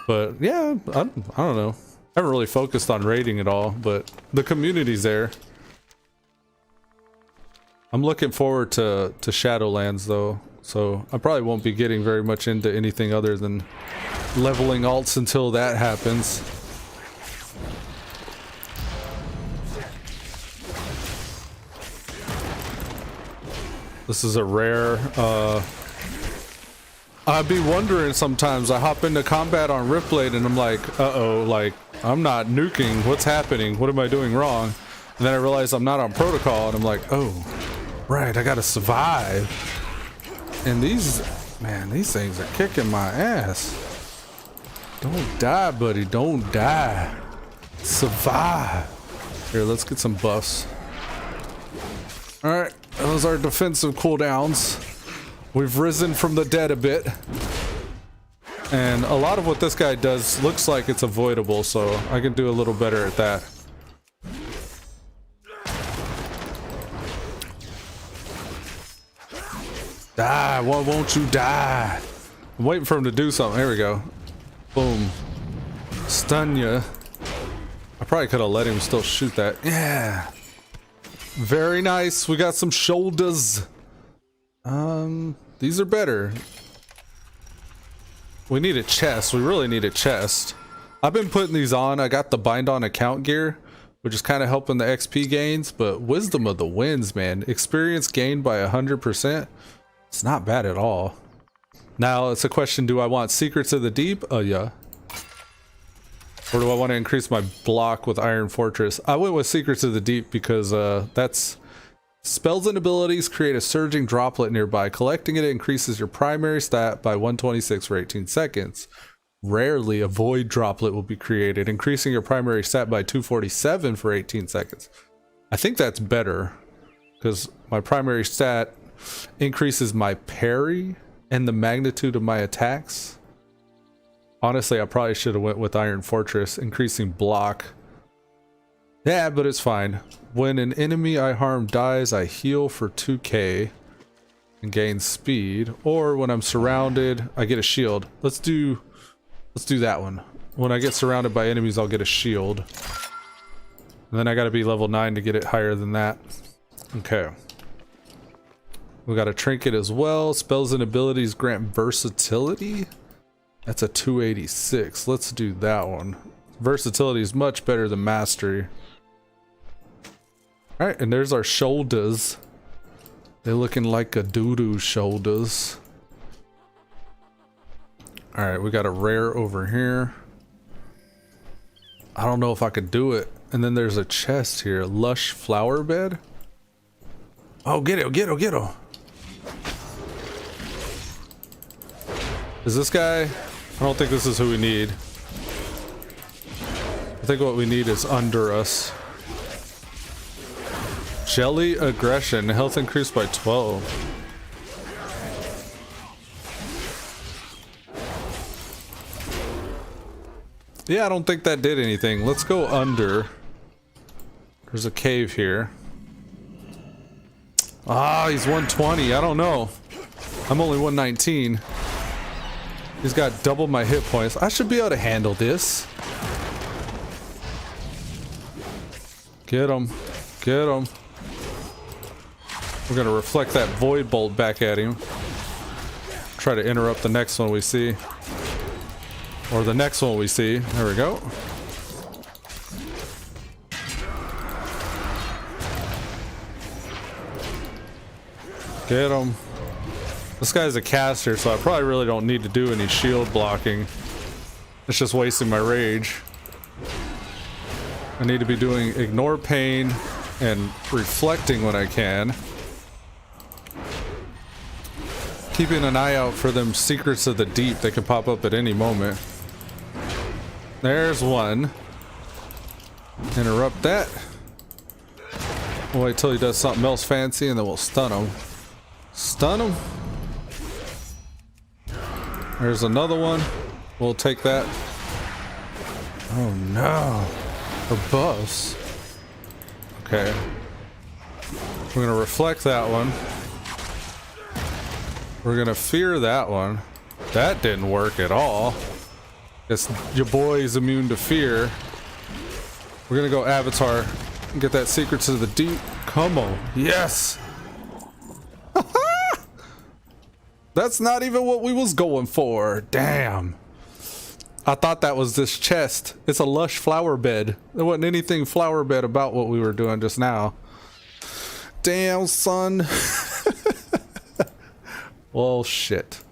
But yeah, I don't know. I haven't really focused on raiding at all, but the community's there. I'm looking forward to Shadowlands though, so I probably won't be getting very much into anything other than leveling alts until that happens. This is a rare, I'd be wondering sometimes, I hop into combat on Riftblade and I'm like, uh-oh, like, I'm not nuking, what's happening, what am I doing wrong? And then I realize I'm not on protocol and I'm like, oh, right, I gotta survive. And these, man, these things are kicking my ass. Don't die, buddy. Don't die. Survive. Here, let's get some buffs. Alright, those are defensive cooldowns. We've risen from the dead a bit. And a lot of what this guy does looks like it's avoidable, so I can do a little better at that. Die, why won't you die? I'm waiting for him to do something. Here we go. Boom. Stun ya. I probably could have let him still shoot that. Yeah. Very nice. We got some shoulders. These are better. We need a chest. We really need a chest. I've been putting these on. I got the bind on account gear, which is kind of helping the XP gains, but wisdom of the winds, man. Experience gained by 100%. It's not bad at all. Now it's a question, do I want Secrets of the Deep? Oh yeah. Or do I want to increase my block with Iron Fortress? I went with Secrets of the Deep because that's spells and abilities create a surging droplet nearby. Collecting it increases your primary stat by 126 for 18 seconds. Rarely a void droplet will be created, increasing your primary stat by 247 for 18 seconds. I think that's better because my primary stat increases my parry and the magnitude of my attacks. Honestly, I probably should have went with Iron Fortress, increasing block. Yeah, but it's fine. When an enemy I harm dies, I heal for 2k and gain speed. Or when I'm surrounded, I get a shield. Let's do that one. When I get surrounded by enemies, I'll get a shield. And then I gotta be level 9 to get it higher than that. Okay. We got a trinket as well. Spells and abilities grant versatility. That's a 286. Let's do that one. Versatility is much better than mastery. Alright, and there's our shoulders. They're looking like a doo-doo shoulders. Alright, we got a rare over here. I don't know if I could do it. And then there's a chest here. Lush flower bed. Oh, get it, get it, get it. Is this guy? I don't think this is who we need. I think what we need is under us. Jelly aggression, health increased by 12. Yeah, I don't think that did anything. Let's go under. There's a cave here. Ah, he's 120. I don't know. I'm only 119. He's got double my hit points. I should be able to handle this. Get him. Get him. We're gonna reflect that void bolt back at him. Try to interrupt the next one we see. Or the next one we see. There we go. Get him. This guy's a caster, so I probably really don't need to do any shield blocking. It's just wasting my rage. I need to be doing ignore pain and reflecting when I can. Keeping an eye out for them secrets of the deep that can pop up at any moment. There's one. Interrupt that. We'll wait till he does something else fancy and then we'll stun him. Stun him. There's another one. We'll take that. Oh no. The buffs. Okay. We're gonna reflect that one. We're gonna fear that one. That didn't work at all. Guess your boy's immune to fear. We're gonna go Avatar and get that Secrets of the Deep. Come on. Yes! That's not even what we was going for. Damn. I thought that was this chest. It's a lush flower bed. There wasn't anything flower bed about what we were doing just now. Damn, son. Well, shit.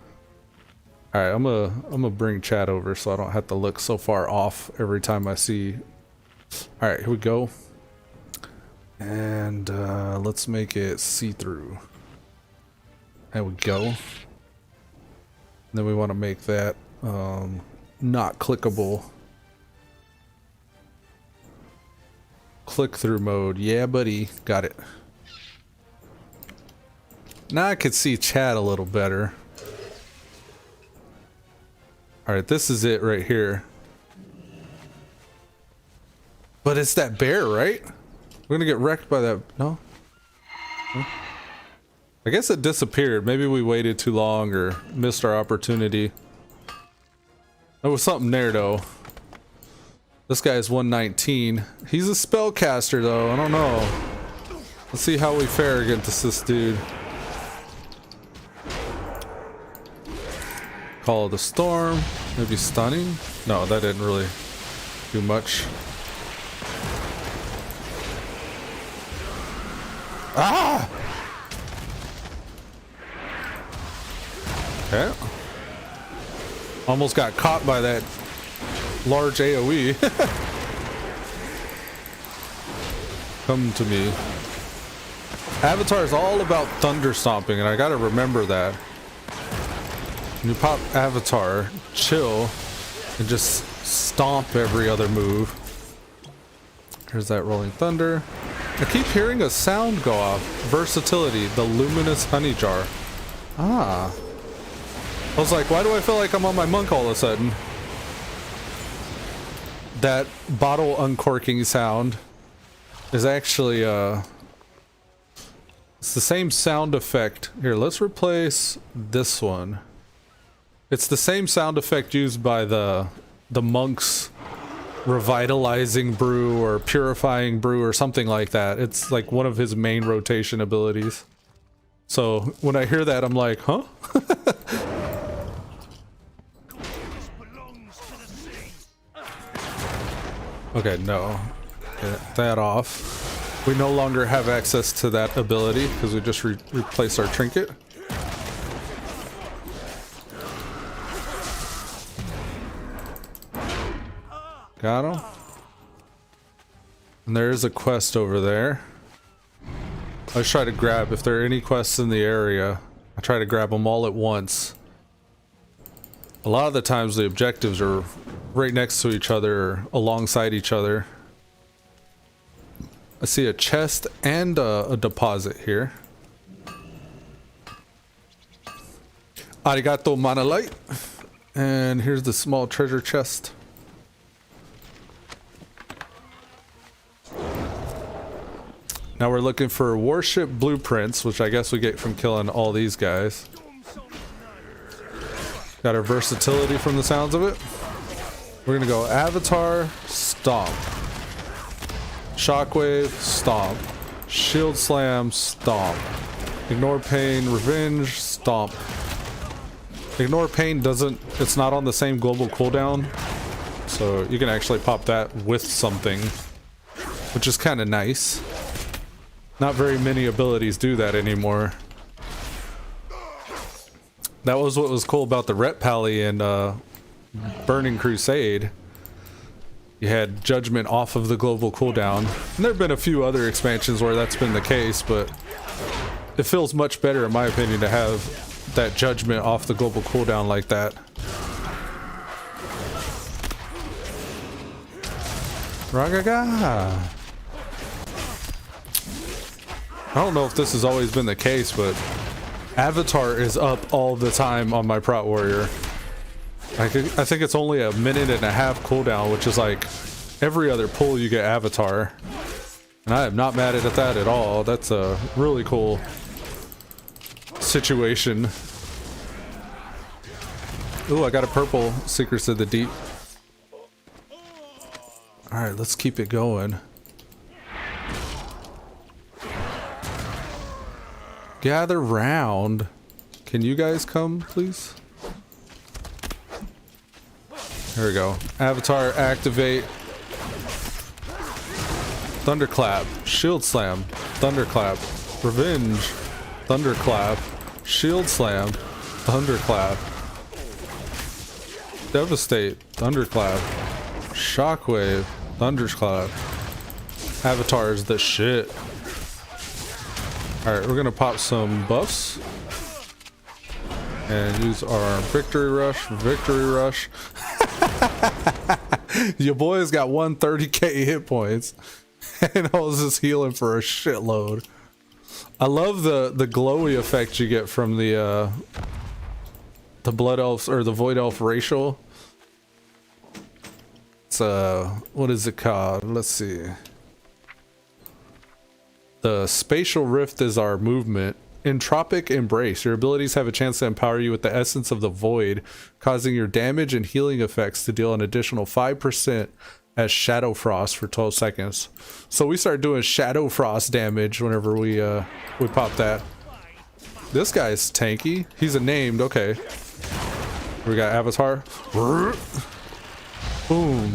All right, I'm gonna bring chat over so I don't have to look so far off every time I see. All right, here we go. And let's make it see-through. There we go. Then we want to make that not clickable. Click through mode. Yeah, buddy. Got it. Now I can see chat a little better. Alright, this is it right here. But it's that bear, right? We're gonna get wrecked by that. No? Huh? I guess it disappeared. Maybe we waited too long or missed our opportunity. There was something there though. This guy is 119. He's a spellcaster though. I don't know. Let's see how we fare against this dude. Call of the Storm. Maybe stunning? No, that didn't really do much. Ah! Okay. Almost got caught by that large AoE. Come to me. Avatar is all about thunder stomping, and I gotta remember that. When you pop Avatar, chill, and just stomp every other move. Here's that rolling thunder. I keep hearing a sound go off. Versatility, the luminous honey jar. Ah. I was like, why do I feel like I'm on my monk all of a sudden? That bottle uncorking sound is actually, it's the same sound effect. Here, let's replace this one. It's the same sound effect used by the monks revitalizing brew or purifying brew or something like that. It's like one of his main rotation abilities. So when I hear that, I'm like, huh? Okay, no. Get that off. We no longer have access to that ability because we just replaced our trinket. Got him. And there is a quest over there. I just try to grab, if there are any quests in the area, I try to grab them all at once. A lot of the times the objectives are right next to each other, or alongside each other. I see a chest and a deposit here. Arigato Manalite. And here's the small treasure chest. Now we're looking for warship blueprints, which I guess we get from killing all these guys. Got our versatility from the sounds of it. We're gonna go Avatar, Stomp. Shockwave, Stomp. Shield Slam, Stomp. Ignore Pain, Revenge, Stomp. Ignore Pain doesn't, it's not on the same global cooldown. So you can actually pop that with something, which is kind of nice. Not very many abilities do that anymore. That was what was cool about the Ret Pally and Burning Crusade. You had Judgment off of the global cooldown. And there have been a few other expansions where that's been the case, but it feels much better in my opinion to have that Judgment off the global cooldown like that. Ragaga! I don't know if this has always been the case, but Avatar is up all the time on my Prot Warrior. I think it's only a minute and a half cooldown, which is like every other pull you get Avatar. And I am not mad at that at all. That's a really cool situation. Ooh, I got a purple Secrets of the Deep. Alright, let's keep it going. Gather round. Can you guys come, please? There we go. Avatar, activate. Thunderclap. Shield Slam. Thunderclap. Revenge. Thunderclap. Shield Slam. Thunderclap. Devastate. Thunderclap. Shockwave. Thunderclap. Avatar is the shit. Alright, we're gonna pop some buffs and use our Victory Rush. Victory Rush. Your boy's got 130k hit points, and I was just healing for a shitload. I love the glowy effect you get from the blood elf or the void elf racial. It's what is it called? Let's see. The spatial rift is our movement. Entropic Embrace. Your abilities have a chance to empower you with the essence of the void, causing your damage and healing effects to deal an additional 5% as Shadow Frost for 12 seconds. So we start doing Shadow Frost damage whenever we pop that. This guy's tanky. He's a named. Okay. We got Avatar. Boom.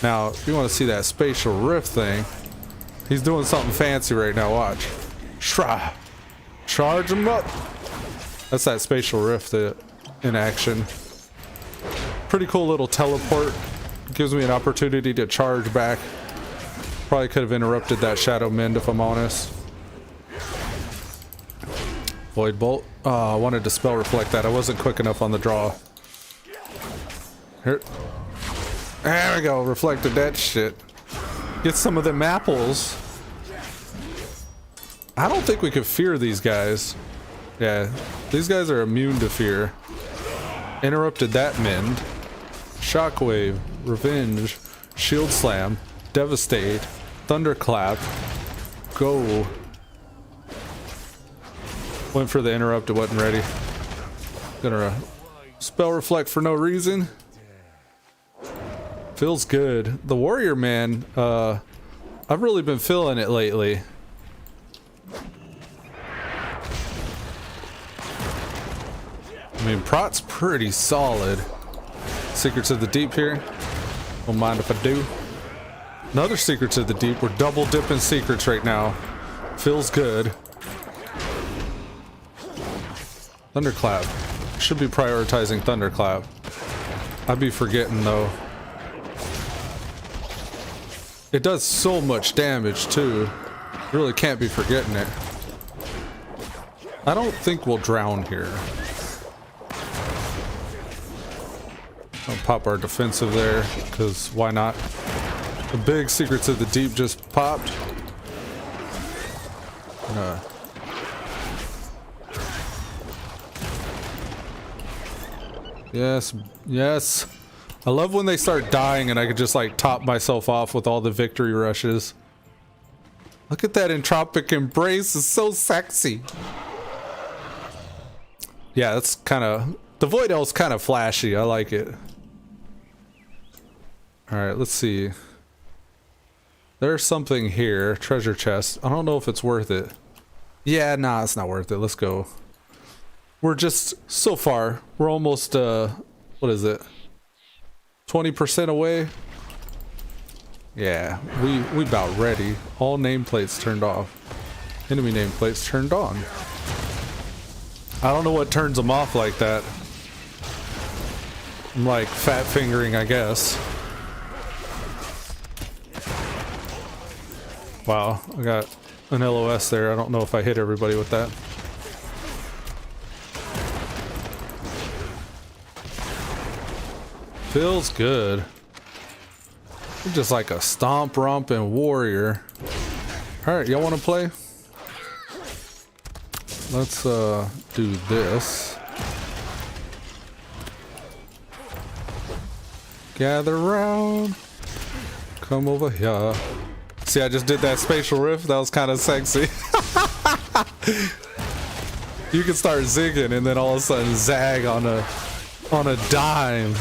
Now, if you want to see that spatial rift thing, he's doing something fancy right now. Watch. Shra. Charge him up. That's that spatial rift in action. Pretty cool little teleport. Gives me an opportunity to charge back. Probably could have interrupted that Shadow Mend if I'm honest. Void Bolt. Oh, I wanted to spell reflect that. I wasn't quick enough on the draw. Here. There we go. Reflected that shit. Get some of them apples. I don't think we could fear these guys. Yeah, these guys are immune to fear. Interrupted that mend. Shockwave, Revenge, Shield Slam, Devastate, Thunderclap, Go. Went for the interrupt, it wasn't ready. Gonna spell reflect for no reason. Feels good. The warrior man, I've really been feeling it lately. I mean, Prot's pretty solid. Secrets of the Deep here. Don't mind if I do. Another Secrets of the Deep. We're double dipping secrets right now. Feels good. Thunderclap. Should be prioritizing Thunderclap. I'd be forgetting though. It does so much damage too. You really can't be forgetting it. I don't think we'll drown here. I'll pop our defensive there, because why not? The big Secrets of the Deep just popped. Yes, yes. I love when they start dying and I could just like top myself off with all the victory rushes. Look at that Entropic Embrace, it's so sexy. Yeah, that's kind of... The Void Elf's kind of flashy, I like it. Alright, let's see. There's something here. Treasure chest. I don't know if it's worth it. Yeah, nah, it's not worth it. Let's go. We're just... So far, we're almost, what is it? 20% away? Yeah, we about ready. All nameplates turned off. Enemy nameplates turned on. I don't know what turns them off like that. I'm like fat fingering, I guess. Wow, I got an LOS there. I don't know if I hit everybody with that. Feels good. You're just like a stomp romping warrior. Alright, y'all want to play? Let's do this. Gather round. Come over here. See, I just did that spatial rift. That was kind of sexy. You can start zigging and then all of a sudden zag on a dime.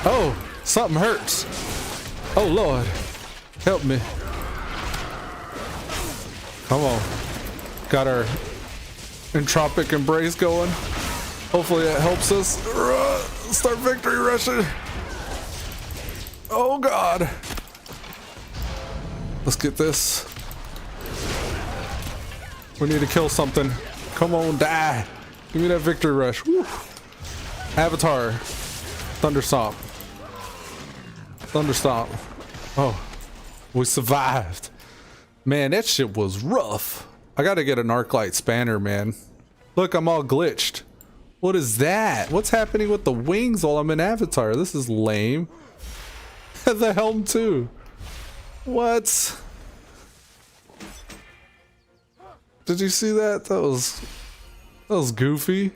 Oh, something hurts. Oh Lord, help me. Come on. Got our Entropic Embrace going. Hopefully that helps us. Start victory rushing. Oh God. Let's get this. We need to kill something. Come on, die. Give me that victory rush. Woo. Avatar. Thunderstomp. Thunderstomp. Oh, we survived. Man, that shit was rough. I gotta get an Arclight Spanner, man. Look, I'm all glitched. What is that? What's happening with the wings while I'm in Avatar? This is lame. The helm too. What? Did you see that? That was goofy.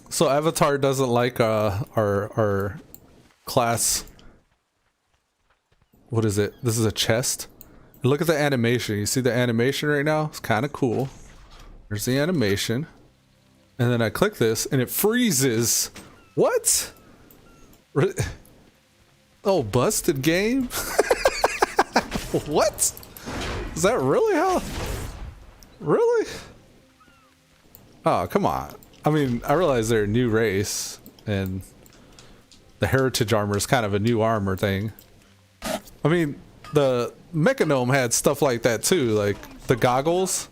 So Avatar doesn't like our class. What is it? This is a chest. Look at the animation. You see the animation right now? It's kind of cool. There's the animation. And then I click this and it freezes. What? Oh, busted game? What? Is that really how? Really? Oh, come on. I mean, I realize they're a new race and the heritage armor is kind of a new armor thing. I mean, the Mechanome had stuff like that too, like the goggles.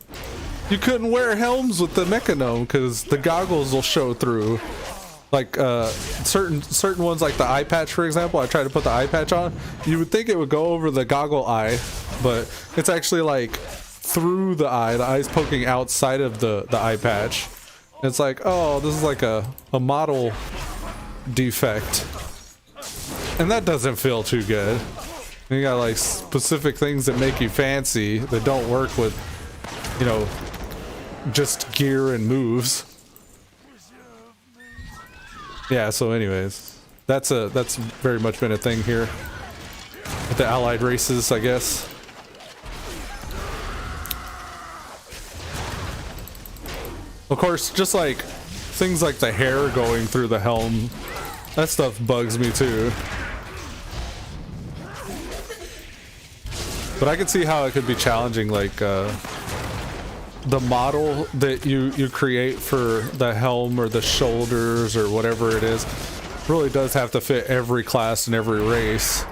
You couldn't wear helms with the Mechanome because the goggles will show through. Like certain ones, like the eye patch, for example. I tried to put the eye patch on. You would think it would go over the goggle eye, but it's actually like through the eye. The eye's poking outside of the eye patch. It's like, oh, this is like a model defect, and that doesn't feel too good. And you got like specific things that make you fancy that don't work with, you know, just gear and moves. Yeah, so anyways, that's very much been a thing here with the allied races, I guess. Of course, just like things like the hair going through the helm, that stuff bugs me too. But I can see how it could be challenging, like the model that you create for the helm or the shoulders or whatever it is really does have to fit every class and every race.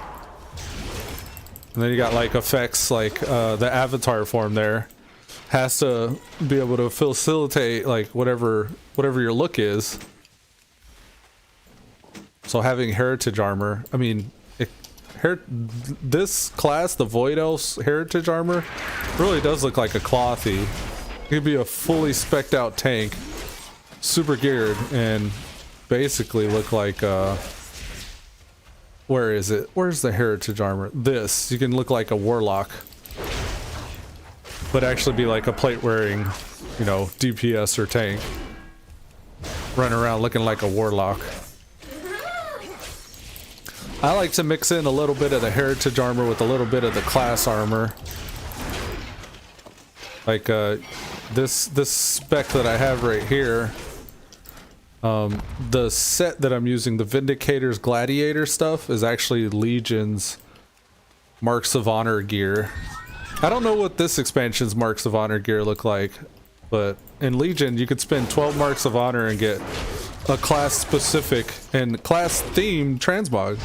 And then you got like effects like the avatar form there has to be able to facilitate like whatever your look is. So having heritage armor, I mean, this class, the Void Elf's heritage armor, really does look like a clothy. It could be a fully spec'd out tank, super geared, and basically look like where is it? Where's the heritage armor? This, you can look like a warlock, but actually be like a plate wearing, you know, DPS or tank, running around looking like a warlock. I like to mix in a little bit of the heritage armor with a little bit of the class armor. Like this spec that I have right here, the set that I'm using, the Vindicator's Gladiator stuff, is actually Legion's Marks of Honor gear. I don't know what this expansion's Marks of Honor gear look like, but in Legion you could spend 12 Marks of Honor and get a class specific and class themed transmog.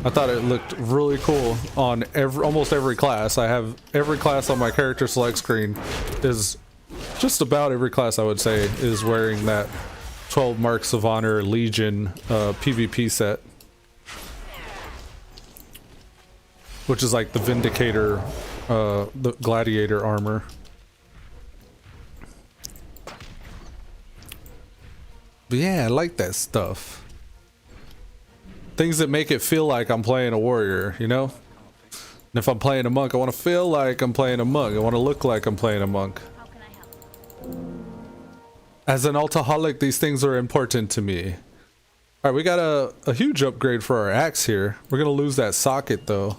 I thought it looked really cool on almost every class. I have every class on my character select screen is just about every class, I would say, is wearing that 12 Marks of Honor Legion PvP set, which is like the Vindicator, the Gladiator armor. But yeah, I like that stuff. Things that make it feel like I'm playing a warrior, you know? And if I'm playing a monk, I want to feel like I'm playing a monk. I want to look like I'm playing a monk. How can I help? As an altaholic, these things are important to me. Alright, we got a huge upgrade for our axe here. We're going to lose that socket, though,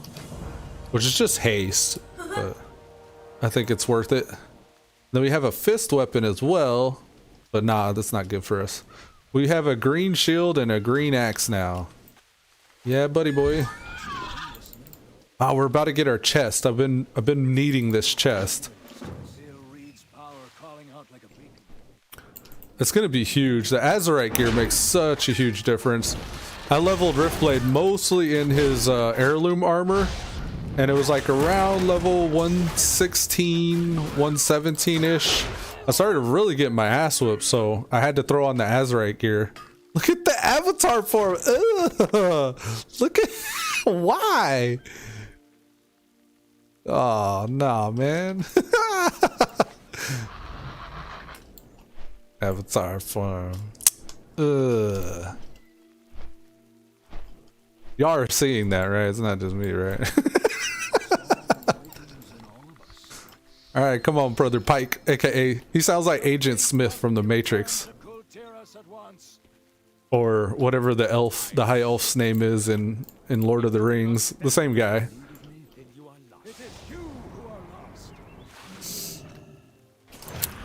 which is just haste. But I think it's worth it. Then we have a fist weapon as well. But nah, that's not good for us. We have a green shield and a green axe now. Yeah, buddy boy. Oh, we're about to get our chest. I've been needing this chest. It's gonna be huge. The Azurite gear makes such a huge difference. I leveled Riftblade mostly in his heirloom armor, and it was like around level 116, 117-ish. I started really getting my ass whooped, so I had to throw on the Azurite gear. Look at the avatar form. Ugh. Look at why? Oh no, man. Avatar farm. Ugh. Y'all are seeing that, right? It's not just me, right? All right, come on, Brother Pike, aka he sounds like Agent Smith from the Matrix, or whatever the elf, the high elf's name is in Lord of the Rings. The same guy.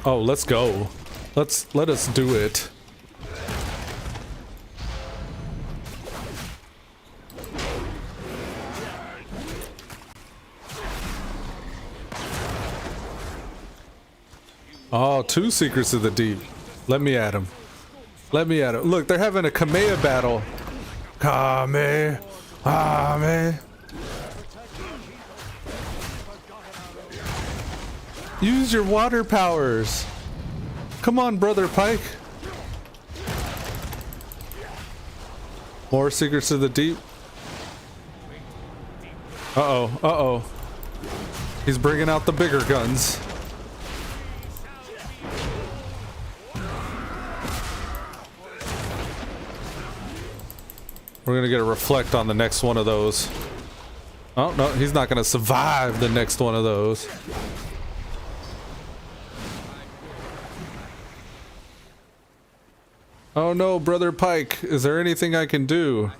Oh, let's go. Let us do it. Oh, 2 Secrets of the Deep. Let me at him. Let me at him. Look, they're having a Kamea battle. Kame. Kame. Use your water powers. Come on, Brother Pike. More Secrets of the Deep. Uh-oh. Uh-oh. He's bringing out the bigger guns. We're gonna get a reflect on the next one of those. Oh, no, he's not gonna survive the next one of those. Oh no, Brother Pike, is there anything I can do?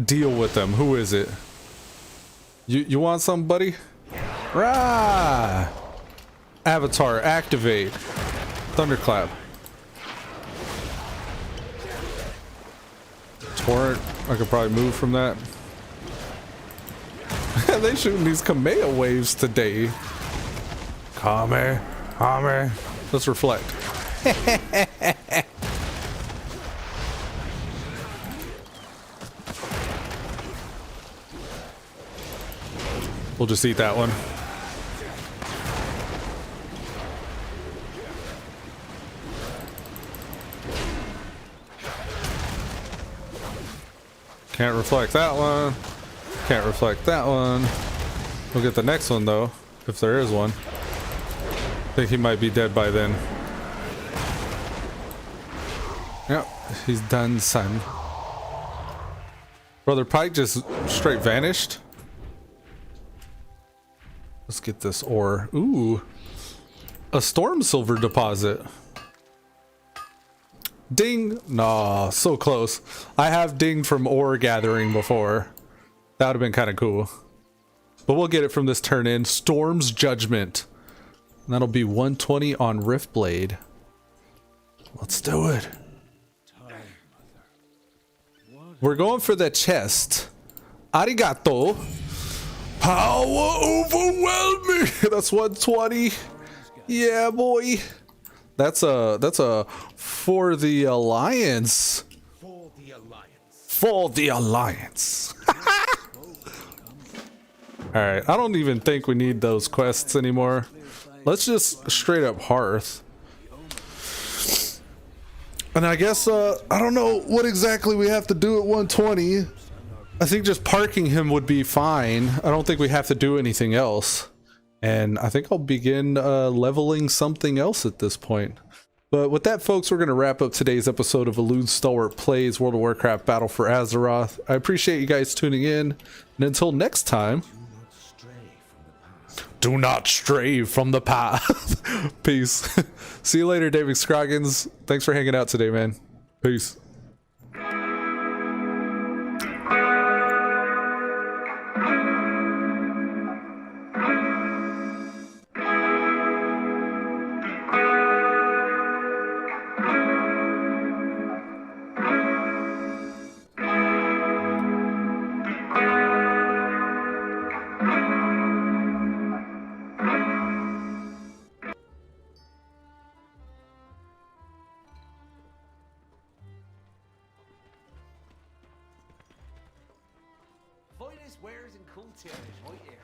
Deal with them. Who is it? You want somebody? Rah! Avatar, activate. Thunderclap. Torrent, I could probably move from that. They shooting these Kamea waves today. Kame, Kame. Let's reflect. We'll just eat that one. Can't reflect that one. Can't reflect that one. We'll get the next one though, if there is one. I think he might be dead by then. Yep, he's done, son. Brother Pike just straight vanished. Let's get this ore. Ooh, a storm silver deposit. Ding! Nah, so close. I have dinged from ore gathering before. That would have been kind of cool. But we'll get it from this turn in. Storm's Judgment. And that'll be 120 on Riftblade. Let's do it. We're going for the chest. Arigato. Power overwhelming. That's 120. Yeah, boy. That's a for the Alliance. For the Alliance. For the Alliance. Alright, I don't even think we need those quests anymore. Let's just straight up Hearth. And I guess, I don't know what exactly we have to do at 120. I think just parking him would be fine. I don't think we have to do anything else. And I think I'll begin leveling something else at this point. But with that, folks, we're going to wrap up today's episode of Elude Stalwart Plays World of Warcraft Battle for Azeroth. I appreciate you guys tuning in. And until next time, do not stray from the path. Peace. See you later, David Scroggins. Thanks for hanging out today, man. Peace. Finest wares in Kul Tiran right here.